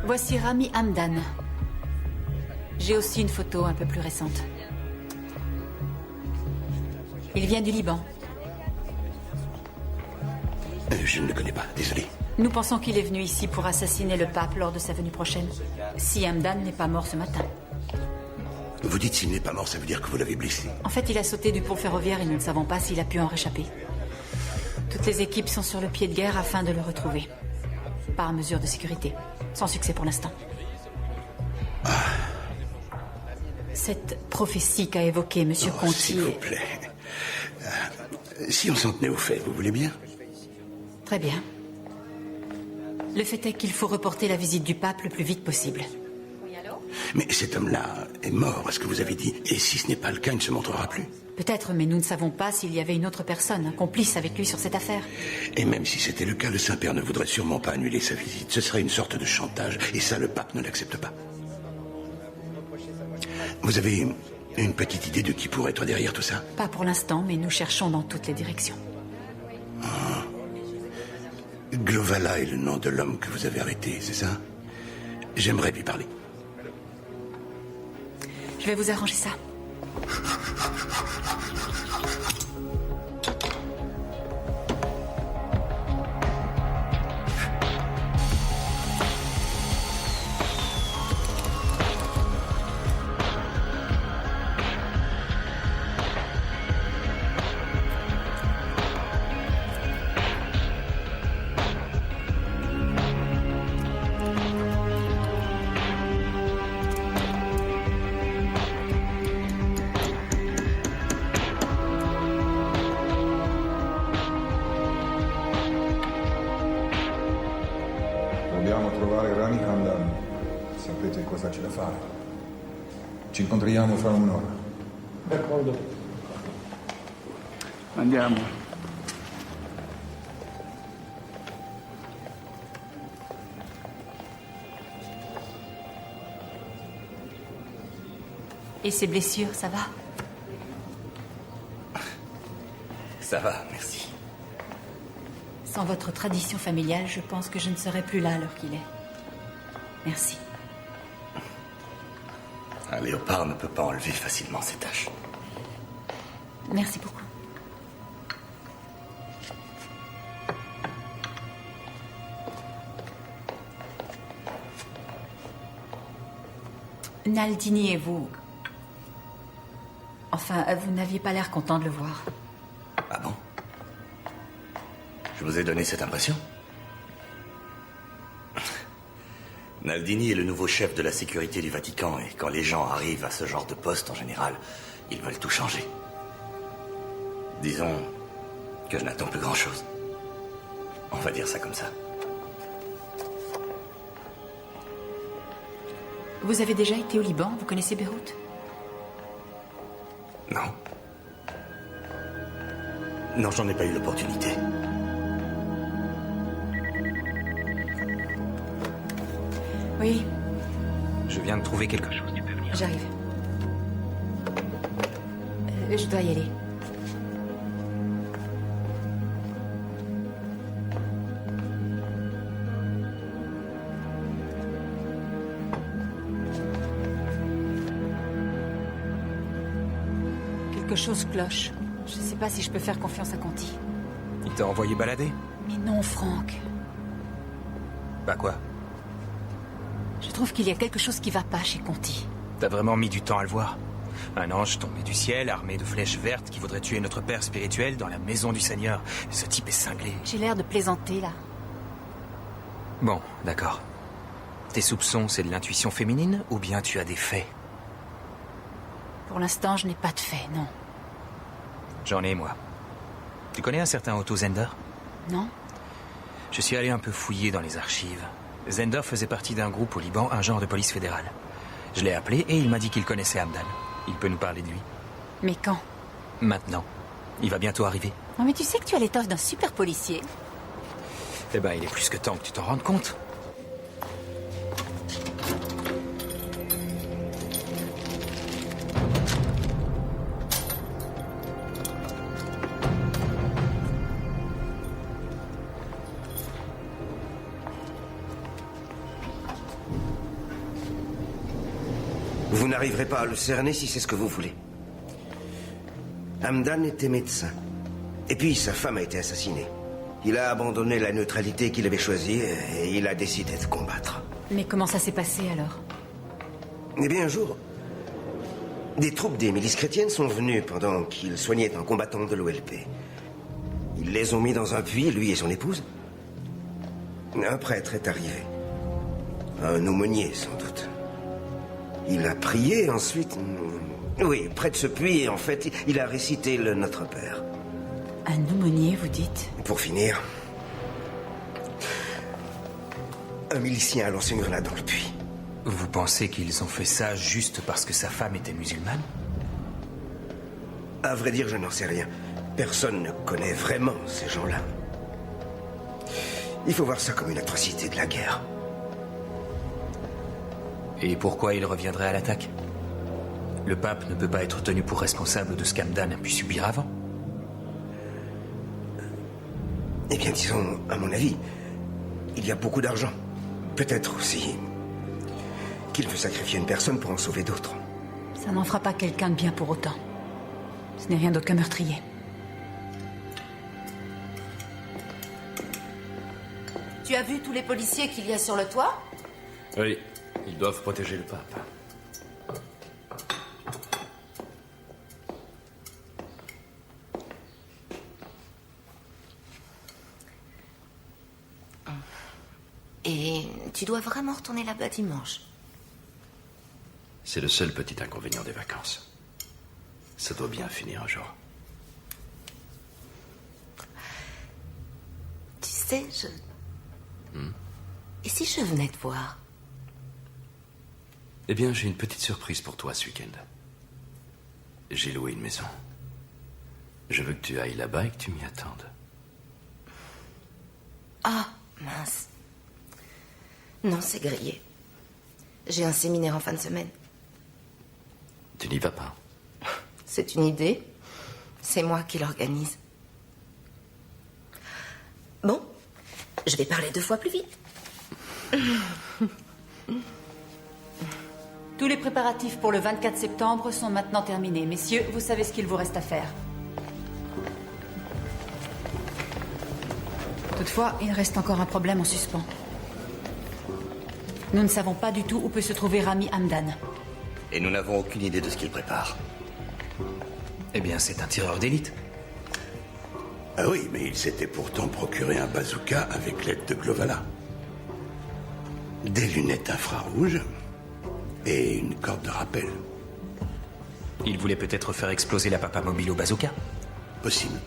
Voici Rami Hamdan. J'ai aussi une photo un peu plus récente. Il vient du Liban. Je ne le connais pas, désolé. Nous pensons qu'il est venu ici pour assassiner le pape lors de sa venue prochaine. Si Hamdan n'est pas mort ce matin. Vous dites s'il n'est pas mort, ça veut dire que vous l'avez blessé. En fait, il a sauté du pont ferroviaire et nous ne savons pas s'il a pu en réchapper. Toutes les équipes sont sur le pied de guerre afin de le retrouver. Par mesure de sécurité. Sans succès pour l'instant. Cette prophétie qu'a évoquée M. Conti... S'il vous plaît. Si on s'en tenait aux faits, vous voulez bien? Très bien. Le fait est qu'il faut reporter la visite du pape le plus vite possible. Mais cet homme-là est mort, à ce que vous avez dit. Et si ce n'est pas le cas, il ne se montrera plus. Peut-être, mais nous ne savons pas s'il y avait une autre personne, un complice avec lui sur cette affaire. Et même si c'était le cas, le Saint-Père ne voudrait sûrement pas annuler sa visite. Ce serait une sorte de chantage, et ça, le pape ne l'accepte pas. Vous avez une petite idée de qui pourrait être derrière tout ça? Pas pour l'instant, mais nous cherchons dans toutes les directions. Glovala est le nom de l'homme que vous avez arrêté, c'est ça? J'aimerais lui parler. Je vais vous arranger ça. Dobbiamo trovare Rami Hamdan. Sapete cosa c'è da fare. Ci incontriamo fra un'ora. D'accordo. Andiamo. Et ses blessures, ça va? Ça va, merci. Sans votre tradition familiale, je pense que je ne serais plus là à l'heure qu'il est. Merci. Un léopard ne peut pas enlever facilement ses taches. Merci beaucoup. Naldini et vous... Enfin, vous n'aviez pas l'air content de le voir. Ah bon? Je vous ai donné cette impression? Naldini est le nouveau chef de la sécurité du Vatican, et quand les gens arrivent à ce genre de poste, en général, ils veulent tout changer. Disons que je n'attends plus grand-chose. On va dire ça comme ça. Vous avez déjà été au Liban? Vous connaissez Beyrouth? Non. Non, j'en ai pas eu l'opportunité. Oui, Je viens de trouver quelque chose. j'arrive. Je dois y aller. Quelque chose cloche. Je ne sais pas si je peux faire confiance à Conti. Il t'a envoyé balader? Mais non, Franck. Bah quoi? Je trouve qu'il y a quelque chose qui va pas chez Conti. T'as vraiment mis du temps à le voir. Un ange tombé du ciel, armé de flèches vertes, qui voudrait tuer notre père spirituel dans la maison du Seigneur. Ce type est cinglé. J'ai l'air de plaisanter, là. Bon, d'accord. Tes soupçons, c'est de l'intuition féminine, ou bien tu as des faits? Pour l'instant, je n'ai pas de fait, non. J'en ai, moi. Tu connais un certain Otto Zender? Non. Je suis allé un peu fouiller dans les archives. Zender faisait partie d'un groupe au Liban, un genre de police fédérale. Je l'ai appelé et il m'a dit qu'il connaissait Hamdan. Il peut nous parler de lui. Mais quand? Maintenant. Il va bientôt arriver. Oh, mais tu sais que tu as l'étoffe d'un super policier. Eh ben, il est plus que temps que tu t'en rendes compte. Vous n'arriverez pas à le cerner si c'est ce que vous voulez. Hamdan était médecin. Et puis sa femme a été assassinée. Il a abandonné la neutralité qu'il avait choisie et il a décidé de combattre. Mais comment ça s'est passé alors? Eh bien, un jour, des troupes des milices chrétiennes sont venues pendant qu'il soignait un combattant de l'OLP. Ils les ont mis dans un puits, lui et son épouse. Un prêtre est arrivé. Un aumônier, sans doute. Il a prié, ensuite... Oui, près de ce puits, en fait, il a récité le Notre Père. Un aumônier, vous dites? Pour finir, un milicien a lancé une grenade dans le puits. Vous pensez qu'ils ont fait ça juste parce que sa femme était musulmane? À vrai dire, je n'en sais rien. Personne ne connaît vraiment ces gens-là. Il faut voir ça comme une atrocité de la guerre. Et pourquoi il reviendrait à l'attaque? Le pape ne peut pas être tenu pour responsable de ce qu'Hamdan a pu subir avant. Eh bien, disons, à mon avis, il y a beaucoup d'argent. Peut-être aussi qu'il veut sacrifier une personne pour en sauver d'autres. Ça n'en fera pas quelqu'un de bien pour autant. Ce n'est rien d'autre qu'un meurtrier. Tu as vu tous les policiers qu'il y a sur le toit? Oui, ils doivent protéger le pape. Et tu dois vraiment retourner là-bas dimanche? C'est le seul petit inconvénient des vacances. Ça doit bien finir un jour. Tu sais, Et si je venais te voir? Eh bien, j'ai une petite surprise pour toi ce week-end. J'ai loué une maison. Je veux que tu ailles là-bas et que tu m'y attendes. Ah, mince. Non, c'est grillé. J'ai un séminaire en fin de semaine. Tu n'y vas pas? C'est une idée. C'est moi qui l'organise. Bon, je vais parler 2 fois plus vite. Tous les préparatifs pour le 24 septembre sont maintenant terminés. Messieurs, vous savez ce qu'il vous reste à faire. Toutefois, il reste encore un problème en suspens. Nous ne savons pas du tout où peut se trouver Rami Hamdan. Et nous n'avons aucune idée de ce qu'il prépare. Eh bien, c'est un tireur d'élite. Ah oui, mais il s'était pourtant procuré un bazooka avec l'aide de Glovala. Des lunettes infrarouges et une corde de rappel. Il voulait peut-être faire exploser la papa mobile au bazooka. Possible.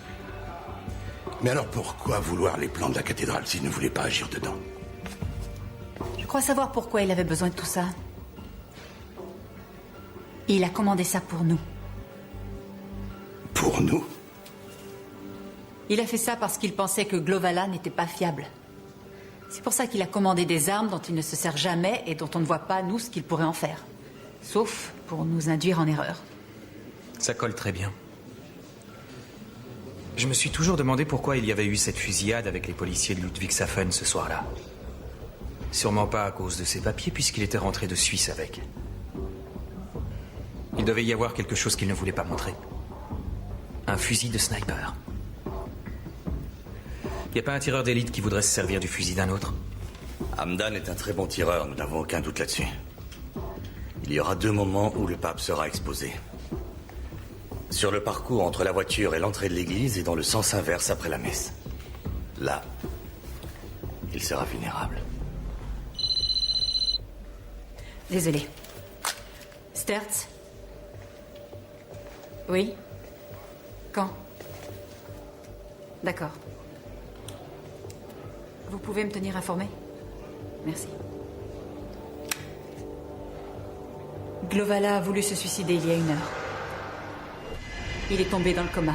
Mais alors pourquoi vouloir les plans de la cathédrale s'il ne voulait pas agir dedans? Je crois savoir pourquoi il avait besoin de tout ça. Il a commandé ça pour nous. Pour nous? Il a fait ça parce qu'il pensait que Glovala n'était pas fiable. C'est pour ça qu'il a commandé des armes dont il ne se sert jamais et dont on ne voit pas, nous, ce qu'il pourrait en faire. Sauf pour nous induire en erreur. Ça colle très bien. Je me suis toujours demandé pourquoi il y avait eu cette fusillade avec les policiers de Ludwigshafen ce soir-là. Sûrement pas à cause de ses papiers, puisqu'il était rentré de Suisse avec. Il devait y avoir quelque chose qu'il ne voulait pas montrer. Un fusil de sniper. Y a pas un tireur d'élite qui voudrait se servir du fusil d'un autre? Hamdan est un très bon tireur, nous n'avons aucun doute là-dessus. Il y aura 2 moments où le pape sera exposé. Sur le parcours entre la voiture et l'entrée de l'église et dans le sens inverse après la messe. Là, il sera vulnérable. Désolé. Stertz? Oui? Quand? D'accord. Vous pouvez me tenir informé? Merci. Glovala a voulu se suicider il y a 1 heure. Il est tombé dans le coma.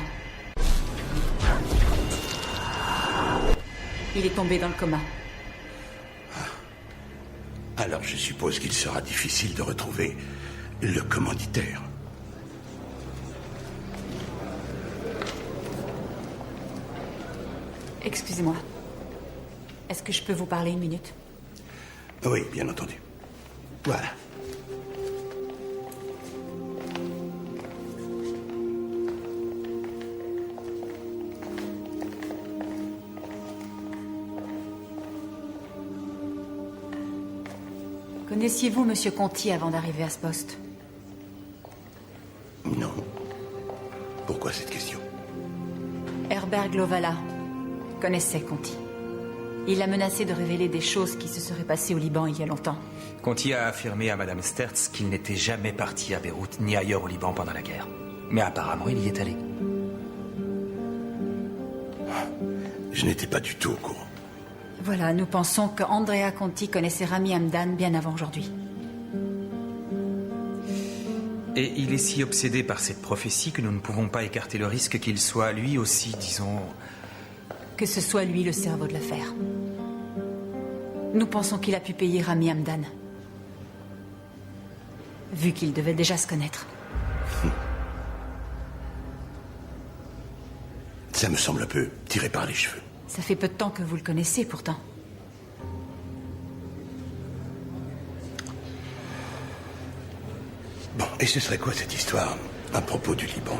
Il est tombé dans le coma. Alors je suppose qu'il sera difficile de retrouver le commanditaire. Excusez-moi. Est-ce que je peux vous parler 1 minute? Oui, bien entendu. Voilà. Connaissiez-vous Monsieur Conti avant d'arriver à ce poste? Non. Pourquoi cette question? Herbert Glovala connaissait Conti. Il l'a menacé de révéler des choses qui se seraient passées au Liban il y a longtemps. Conti a affirmé à Madame Stertz qu'il n'était jamais parti à Beyrouth ni ailleurs au Liban pendant la guerre. Mais apparemment, il y est allé. Je n'étais pas du tout au courant. Voilà, nous pensons que Andrea Conti connaissait Rami Hamdan bien avant aujourd'hui. Et il est si obsédé par cette prophétie que nous ne pouvons pas écarter le risque qu'il soit lui aussi, disons... Que ce soit lui le cerveau de l'affaire. Nous pensons qu'il a pu payer Rami Hamdan. Vu qu'ils devaient déjà se connaître. Ça me semble un peu tiré par les cheveux. Ça fait peu de temps que vous le connaissez, pourtant. Bon, et ce serait quoi cette histoire à propos du Liban?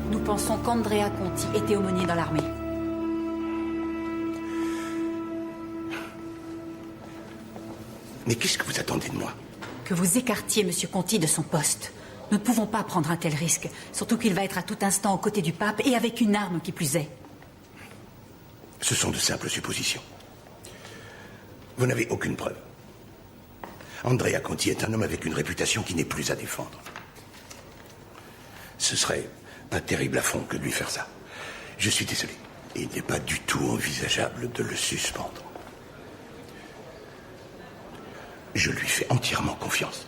Nous pensons qu'Andrea Conti était aumônier dans l'armée. Mais qu'est-ce que vous attendez de moi? Que vous écartiez Monsieur Conti de son poste. Nous ne pouvons pas prendre un tel risque, surtout qu'il va être à tout instant aux côtés du pape et avec une arme qui plus est. Ce sont de simples suppositions. Vous n'avez aucune preuve. Andrea Conti est un homme avec une réputation qui n'est plus à défendre. Ce serait un terrible affront que de lui faire ça. Je suis désolé. Il n'est pas du tout envisageable de le suspendre. Je lui fais entièrement confiance.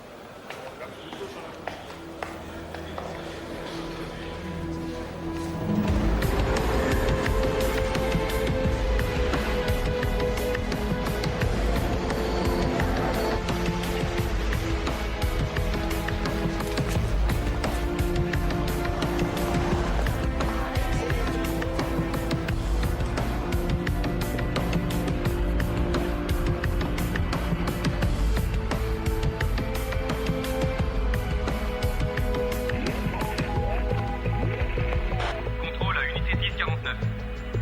Contrôle à unité 1049.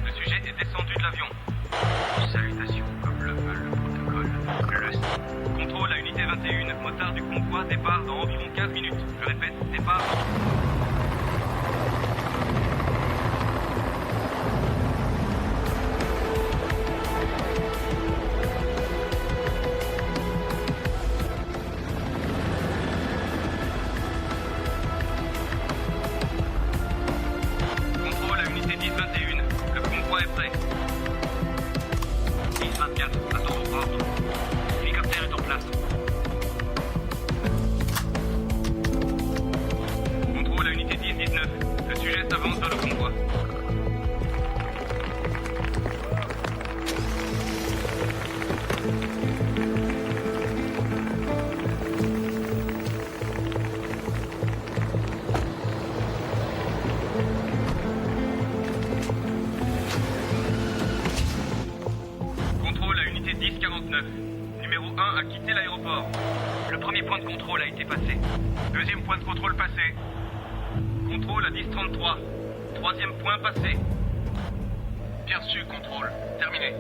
Le sujet est descendu de l'avion. Salutations, comme le veut le protocole. Contrôle à unité 21. Motard du convoi départ dans environ 15 minutes. Je répète, départ. Contrôle à unité 1021. 49. Numéro 1 a quitté l'aéroport. Le premier point de contrôle a été passé. Deuxième point de contrôle passé. Contrôle à 10-33. Troisième point passé. Bien reçu, contrôle. Terminé.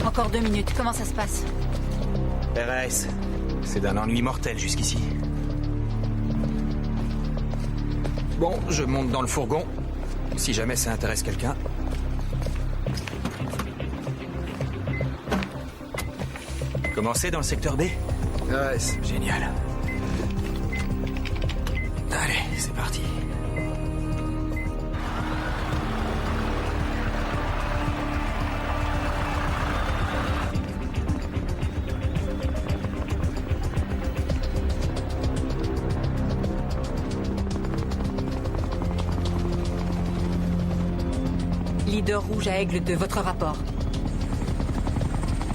Encore 2 minutes, comment ça se passe? RAS, c'est d'un ennui mortel jusqu'ici. Bon, je monte dans le fourgon, si jamais ça intéresse quelqu'un. Commencez dans le secteur B? RAS. Génial. Allez, c'est parti. Leader rouge à Aigle 2, votre rapport.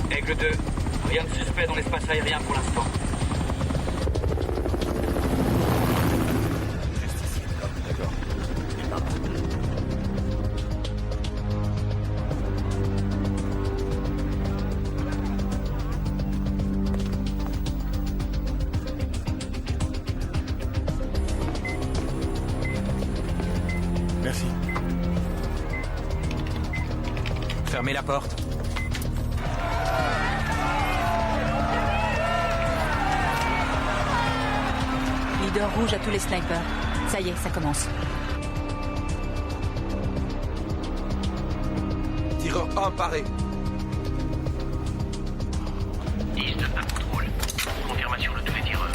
Aigle 2, rien de suspect dans l'espace aérien pour l'instant. Merci. Fermez la porte. Leader rouge à tous les snipers. Ça y est, ça commence. Tireur 1 paré. 10 de pas de contrôle. Confirmation de tous les tireurs.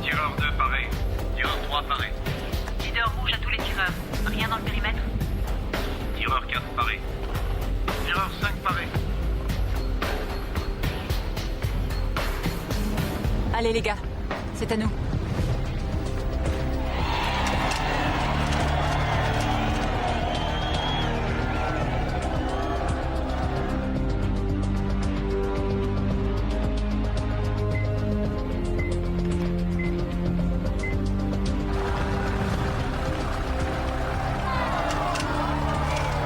Tireur 2 paré. Tireur 3 paré. Leader rouge à tous les tireurs. Rien dans le périmètre? Tireur 4 paré. Tireur 5 paré. Allez les gars, c'est à nous.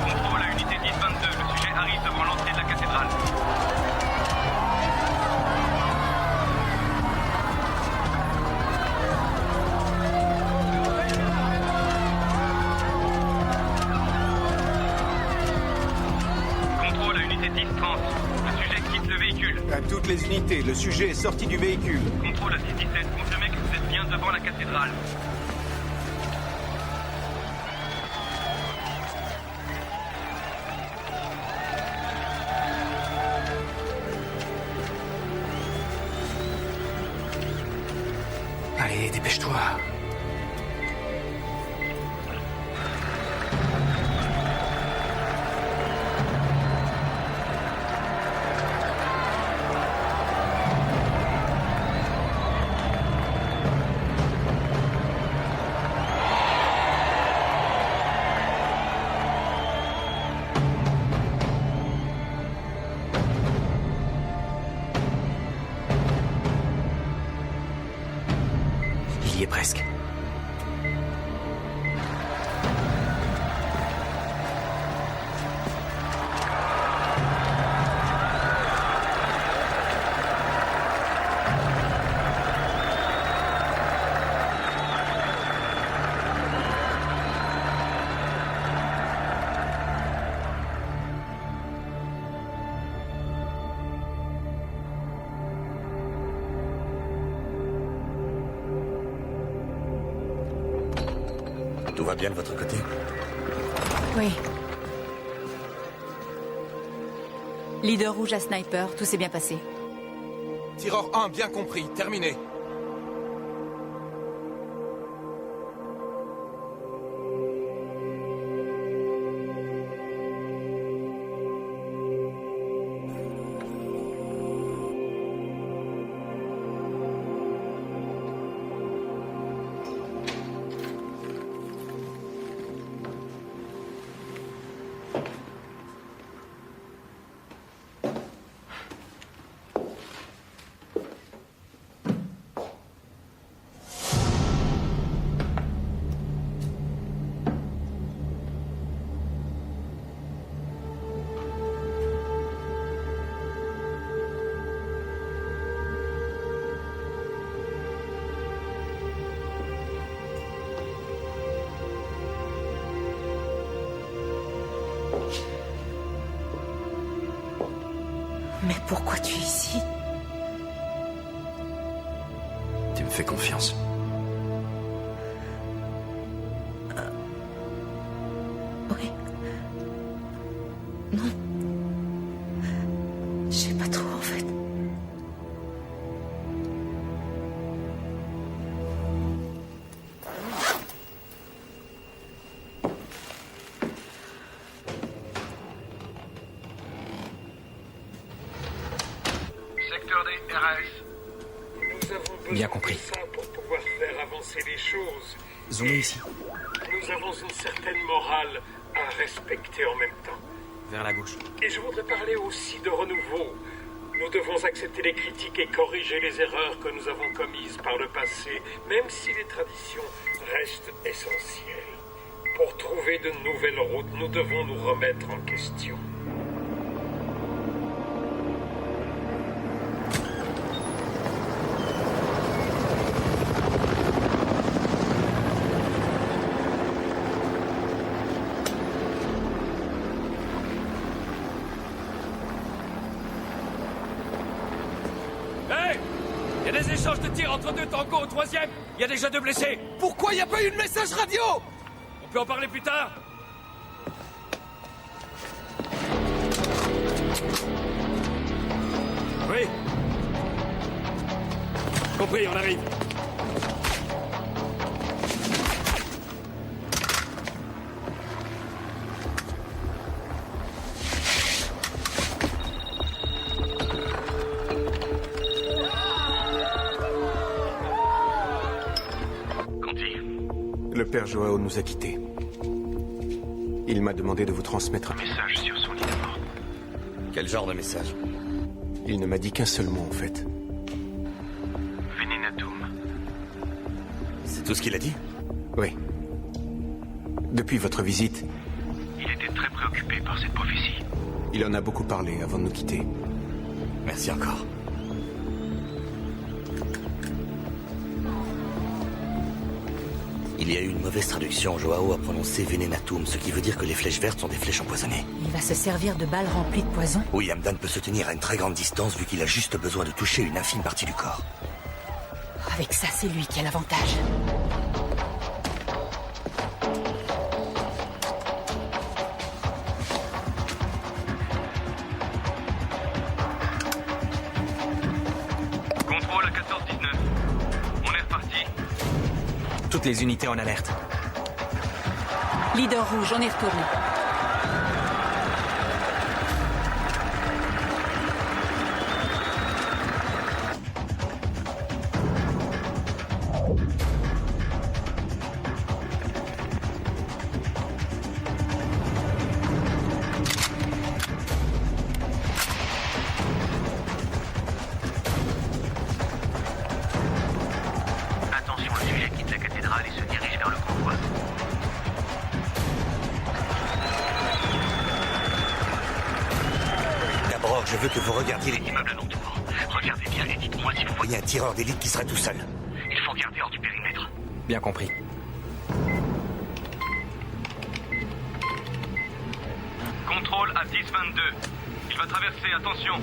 Contrôle à unité 10-22. Le sujet arrive devant l'entrée de la cathédrale. Contrôle à unité 10-30. Le sujet quitte le véhicule. À toutes les unités, le sujet est sorti du véhicule. Contrôle à 6-17. Confirmez que vous êtes bien devant la cathédrale. Allez, dépêche-toi. Il y est presque. Tout va bien de votre côté? Oui. Leader rouge à sniper, tout s'est bien passé. Tireur 1, bien compris. Terminé. Mais pourquoi tu es ici? Tu me fais confiance. Oui. Non. Je sais pas trop, en fait. Secteur des RS. Nous avons besoin Bien compris. de ça pour pouvoir faire avancer les choses. Zoomez ici. Nous avons une certaine morale à respecter en même temps. Vers la gauche. Et je voudrais parler aussi de renouveau. Nous devons accepter les critiques et corriger les erreurs que nous avons commises par le passé, même si les traditions restent essentielles. Pour trouver de nouvelles routes, nous devons nous remettre en question. Hey! Il y a des échanges de tirs entre deux tangos au 3e. Il y a déjà 2 blessés. Pourquoi il n'y a pas eu de message radio? On peut en parler plus tard. Oui. Compris, on arrive. Le père Joao nous a quittés. Il m'a demandé de vous transmettre un Message sur son lit de mort. Quel genre de message? Il ne m'a dit qu'un seul mot, en fait. Venenatum. C'est tout ce qu'il a dit? Oui. Depuis votre visite, Il était très préoccupé par cette prophétie. il en a beaucoup parlé avant de nous quitter. Merci encore. Il y a eu une mauvaise traduction. Joao a prononcé Venenatum, ce qui veut dire que les flèches vertes sont des flèches empoisonnées. Il va se servir de balles remplies de poison. Oui, Hamdan peut se tenir à une très grande distance vu qu'il a juste besoin de toucher une infime partie du corps. Avec ça, c'est lui qui a l'avantage. Contrôle à 14-19. On est reparti. Toutes les unités en alerte. Leader rouge, on est retourné. Attention, le sujet quitte la cathédrale et se dirige vers le convoi. D'abord, je veux que vous regardiez les... Immeuble alentour. Regardez bien et dites-moi si vous voyez un tireur d'élite qui serait tout seul. Il faut garder hors du périmètre. Bien compris. Contrôle à 10-22. Il va traverser, attention.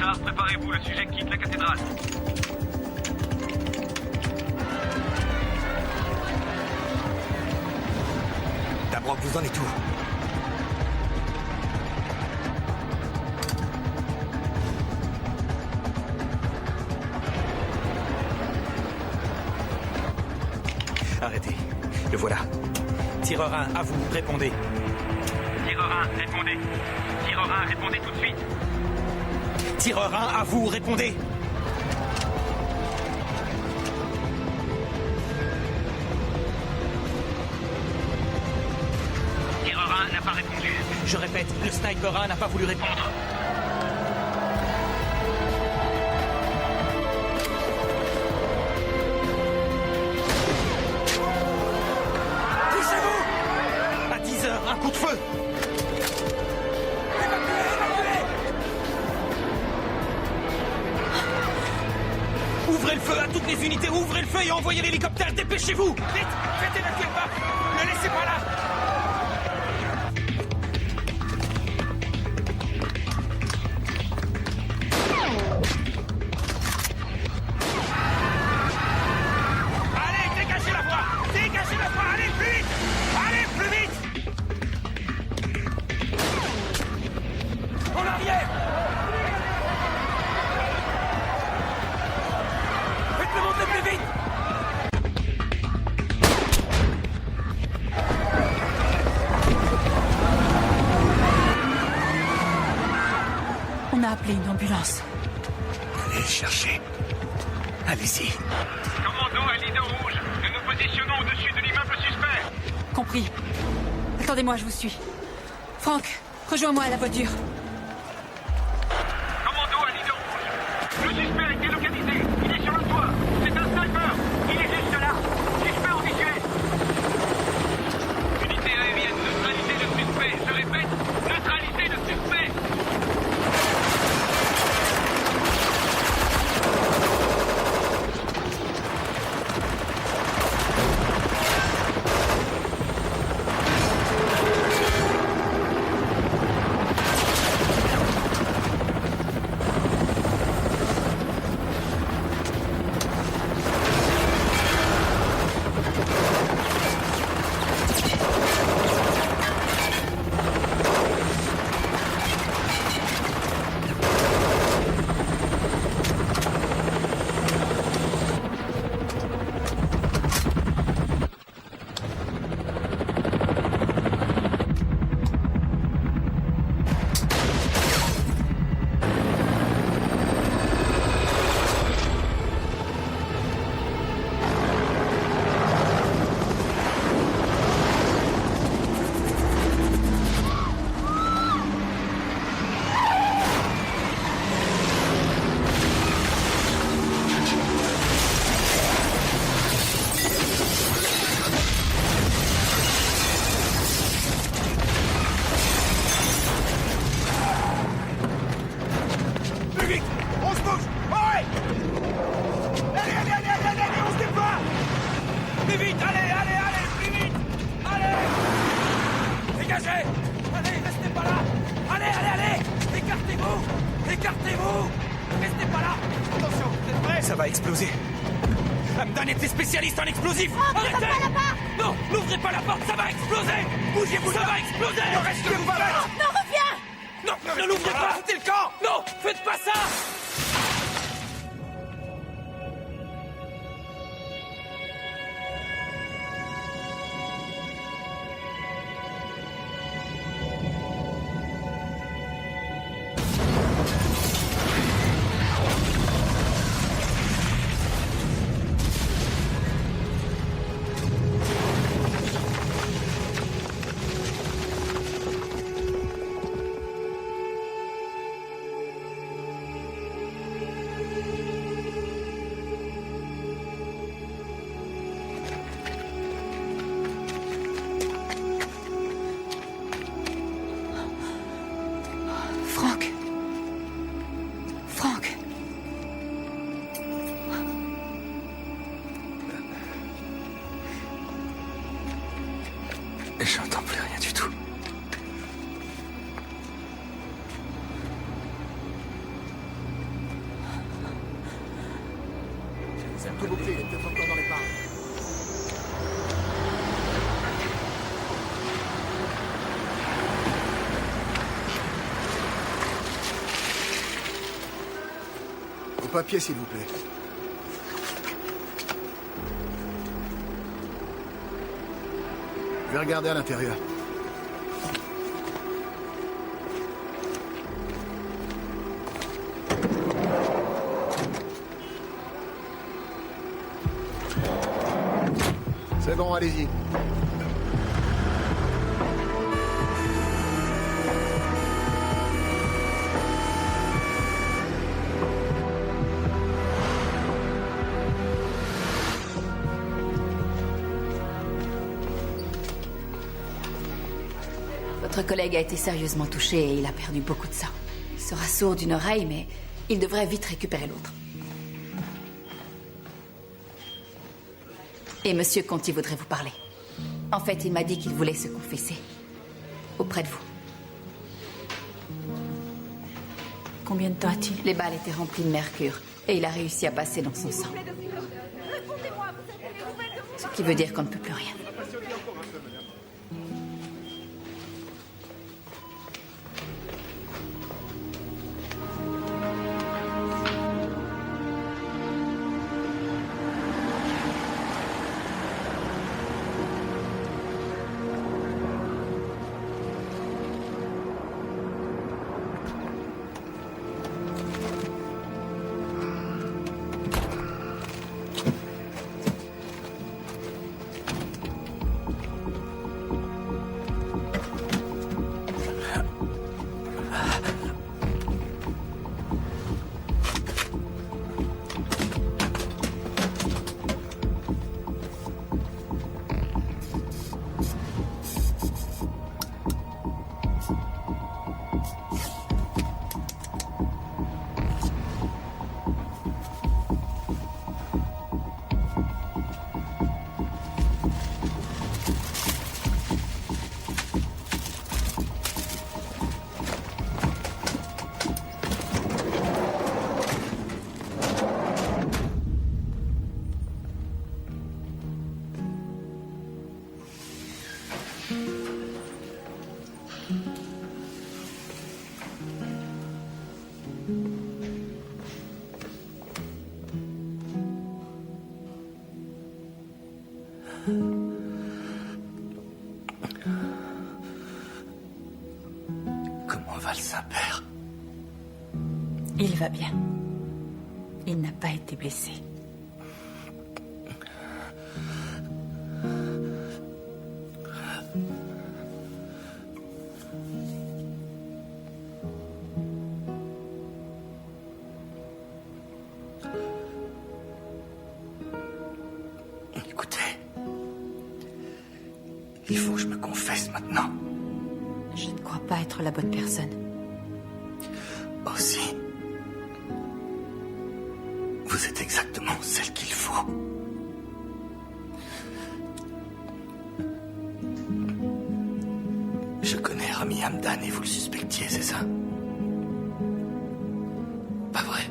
Motard, préparez-vous, le sujet quitte la cathédrale. Dabrock, vous en êtes où? Arrêtez. Le voilà. Tireur 1, à vous, répondez. Tireur 1, répondez. Tireur 1, répondez tout de suite. Tireur 1, à vous, répondez. Tireur 1 n'a pas répondu. Je répète, le sniper 1 n'a pas voulu répondre. Poussez-vous! À 10 heures, un coup de feu! Ouvrez le feu à toutes les unités, ouvrez le feu et envoyez l'hélicoptère, dépêchez-vous! Vite! Faites évacuer le pape! Ne laissez pas là! Allez, dégagez la voie! Dégagez la voie! Allez, plus vite! Allez, plus vite! En arrière! Faites-le monter plus vite! On a appelé une ambulance. Allez le chercher. Allez-y. Commando à leader rouge. Nous nous positionnons au-dessus de l'immeuble suspect. Compris. Attendez-moi, je vous suis. Franck, rejoins-moi à la voiture. Commando à leader rouge. Le suspect a été localisé. Il est sur le toit. C'est un sniper. Il est juste là. Suspect en visuel. Unité aérienne, neutralisez le suspect. Je répète, neutralisez le suspect. Ça va exploser. Hamdan était spécialiste en explosifs. Arrêtez! Non, n'ouvrez pas la porte, ça va exploser. Bougez-vous, ça va exploser. Ne reste que vous faites. Non, reviens! Non, ne l'ouvrez pas. Foutez le camp. Non, faites pas ça. J'entends plus rien du tout. Tout bouclé, il est peut-être encore dans les parages. Vos papiers, s'il vous plaît. Je vais regarder à l'intérieur. C'est bon, allez-y. Votre collègue a été sérieusement touché et il a perdu beaucoup de sang. Il sera sourd d'une oreille, mais il devrait vite récupérer l'autre. Et Monsieur Conti voudrait vous parler. En fait, il m'a dit qu'il voulait se confesser. Auprès de vous. Combien de temps a-t-il? Les balles étaient remplies de mercure. Et il a réussi à passer dans son sang. Ce qui veut dire qu'on ne peut plus rien. Comment va le Saint-Père? Il va bien. Il n'a pas été blessé. Écoutez, il faut que je me confesse maintenant. Je ne crois pas être la bonne personne. Aussi, vous êtes exactement celle qu'il faut. Je connais Rami Hamdan et vous le suspectiez, c'est ça? Pas vrai?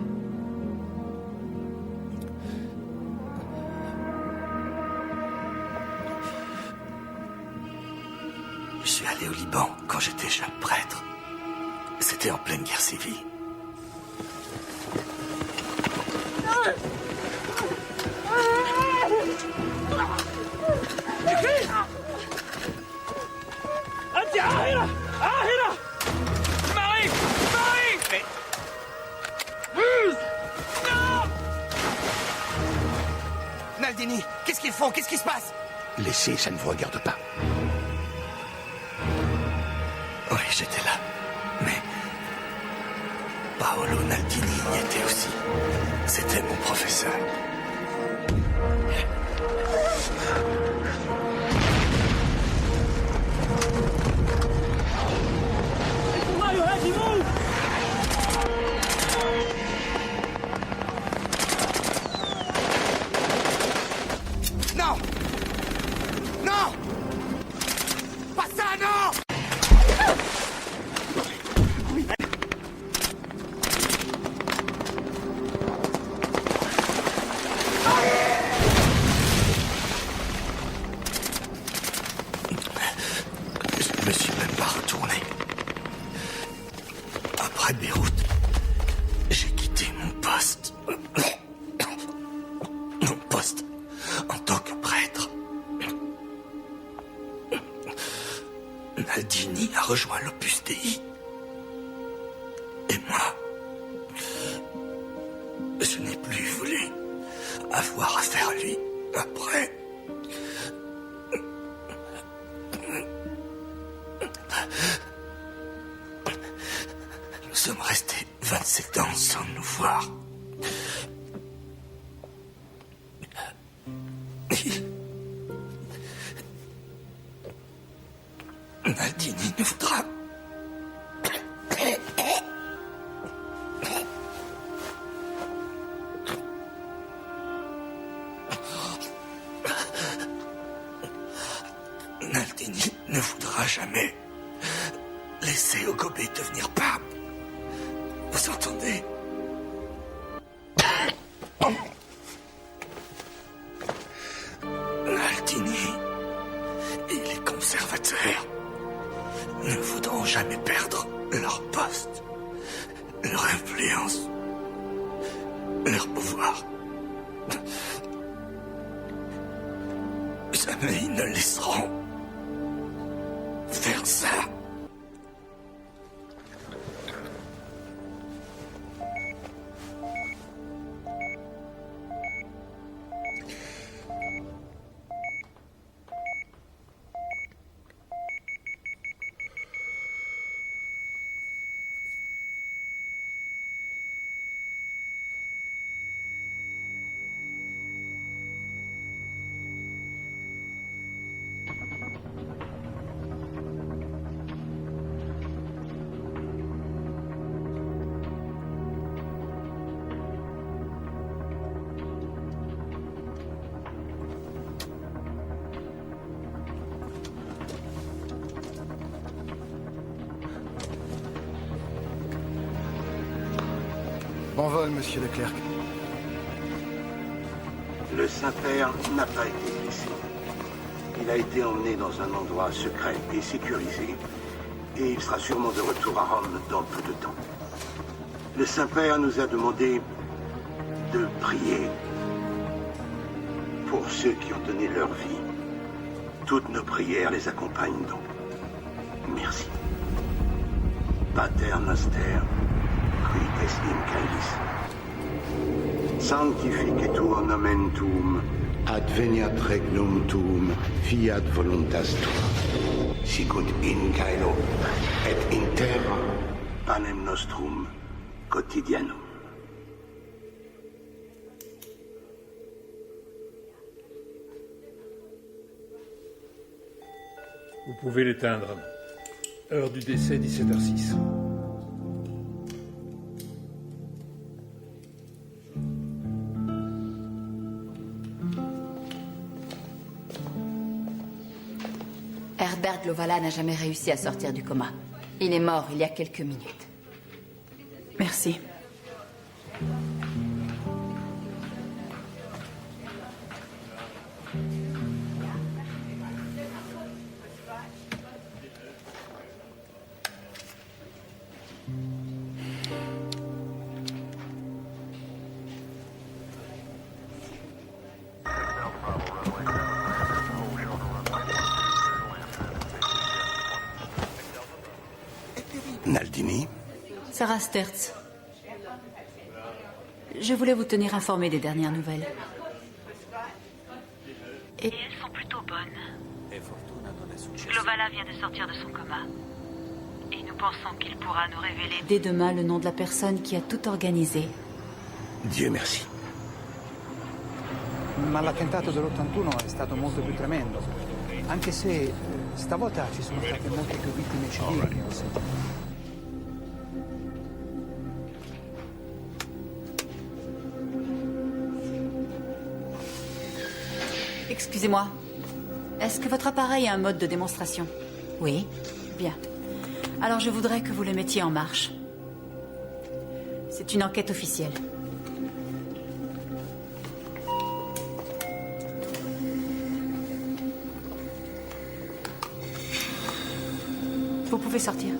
Je suis allé au Liban quand j'étais jeune prêtre. C'était en pleine guerre civile. Naldini, qu'est-ce qu'ils font? Qu'est-ce qui se passe? Laissez, ça ne vous regarde pas. Oui, j'étais là. Mais Paolo Naldini y était aussi. C'était mon professeur. Non! Non! Pas ça, non! après Beyrouth, j'ai quitté mon poste. Mon poste en tant que prêtre. Naldini a rejoint l'Opus Dei. Et moi, je n'ai plus voulu avoir affaire à lui après. Nous sommes restés 27 ans sans nous voir. Naldini nous voudra. Naldini ne voudra jamais laisser Ogobé devenir pape. Vous entendez? Naldini et les conservateurs ne voudront jamais perdre leur poste, leur influence, leur pouvoir. Jamais ils ne laisseront faire ça. Bon vol, monsieur Leclerc. Le Saint-Père n'a pas été blessé. Il a été emmené dans un endroit secret et sécurisé, et il sera sûrement de retour à Rome dans peu de temps. Le Saint-Père nous a demandé de prier pour ceux qui ont donné leur vie. Toutes nos prières les accompagnent donc. Merci. Pater Noster, qui es in caelis. Sanctificetur nomen tuum, adveniat regnum tuum, fiat voluntas tua, sicut in caelo et in terra panem nostrum quotidianum. Vous pouvez l'éteindre. Heure du décès, 17h06. Herbert Lovala n'a jamais réussi à sortir du coma. Il est mort il y a quelques minutes. Merci. Naldini? Sarah Stertz. Je voulais vous tenir informé des dernières nouvelles. Et elles sont plutôt bonnes. Lovala vient de sortir de son coma. Et nous pensons qu'il pourra nous révéler dès demain le nom de la personne qui a tout organisé. Dieu merci. Ma l'attentato dell'81 è stato molto più tremendo. Anche se stavolta ci sono state molte più vittime civili che ho sentito. Excusez-moi. Est-ce que votre appareil a un mode de démonstration? Oui. Bien. Alors je voudrais que vous le mettiez en marche. C'est une enquête officielle. Vous pouvez sortir.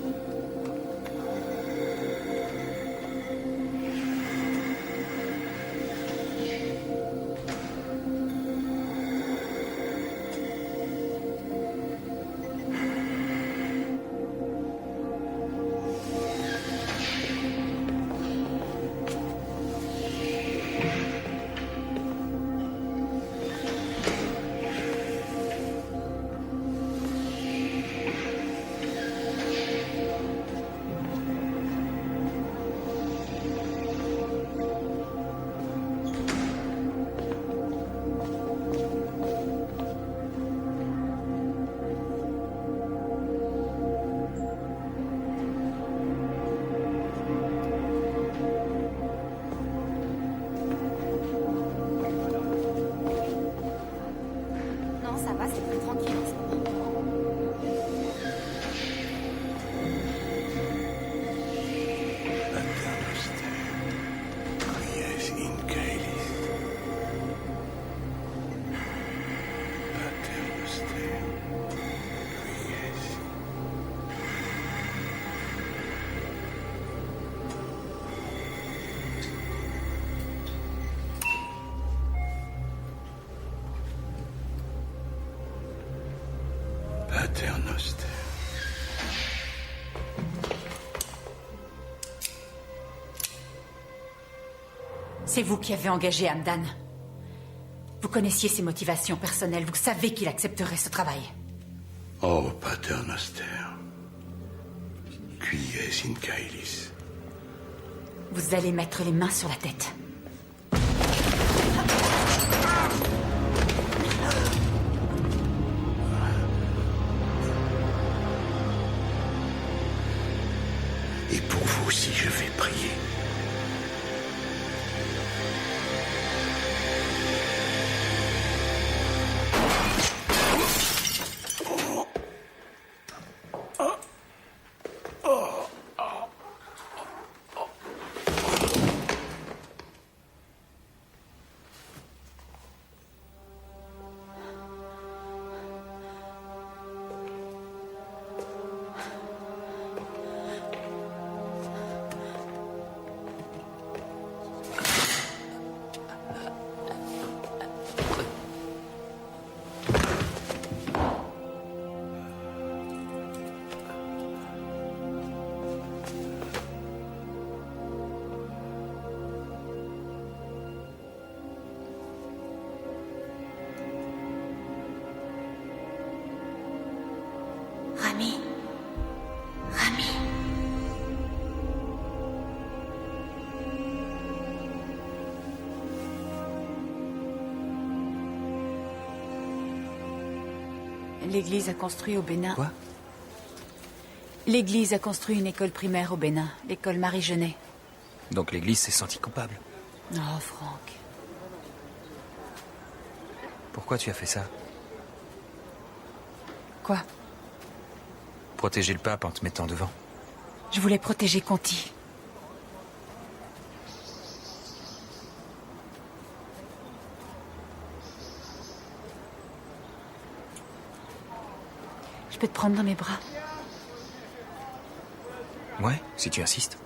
Pater Noster. C'est vous qui avez engagé Hamdan. Vous connaissiez ses motivations personnelles. Vous savez qu'il accepterait ce travail. Oh, Pater Noster. Qui est in caelis? Vous allez mettre les mains sur la tête. Et pour vous aussi, je vais prier. Rami. Rami. L'Église a construit au Bénin... Quoi? L'Église a construit une école primaire au Bénin, l'école Marie-Genet. Donc l'Église s'est sentie coupable. Oh, Franck. Pourquoi tu as fait ça? Quoi? Protéger le pape en te mettant devant. Je voulais protéger Conti. Je peux te prendre dans mes bras. Ouais, si tu insistes.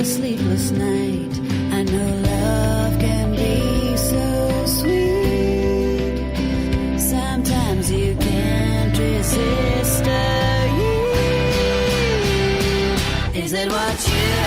Sleepless night. I know love can be so sweet. Sometimes you can't resist a heat. Is it what you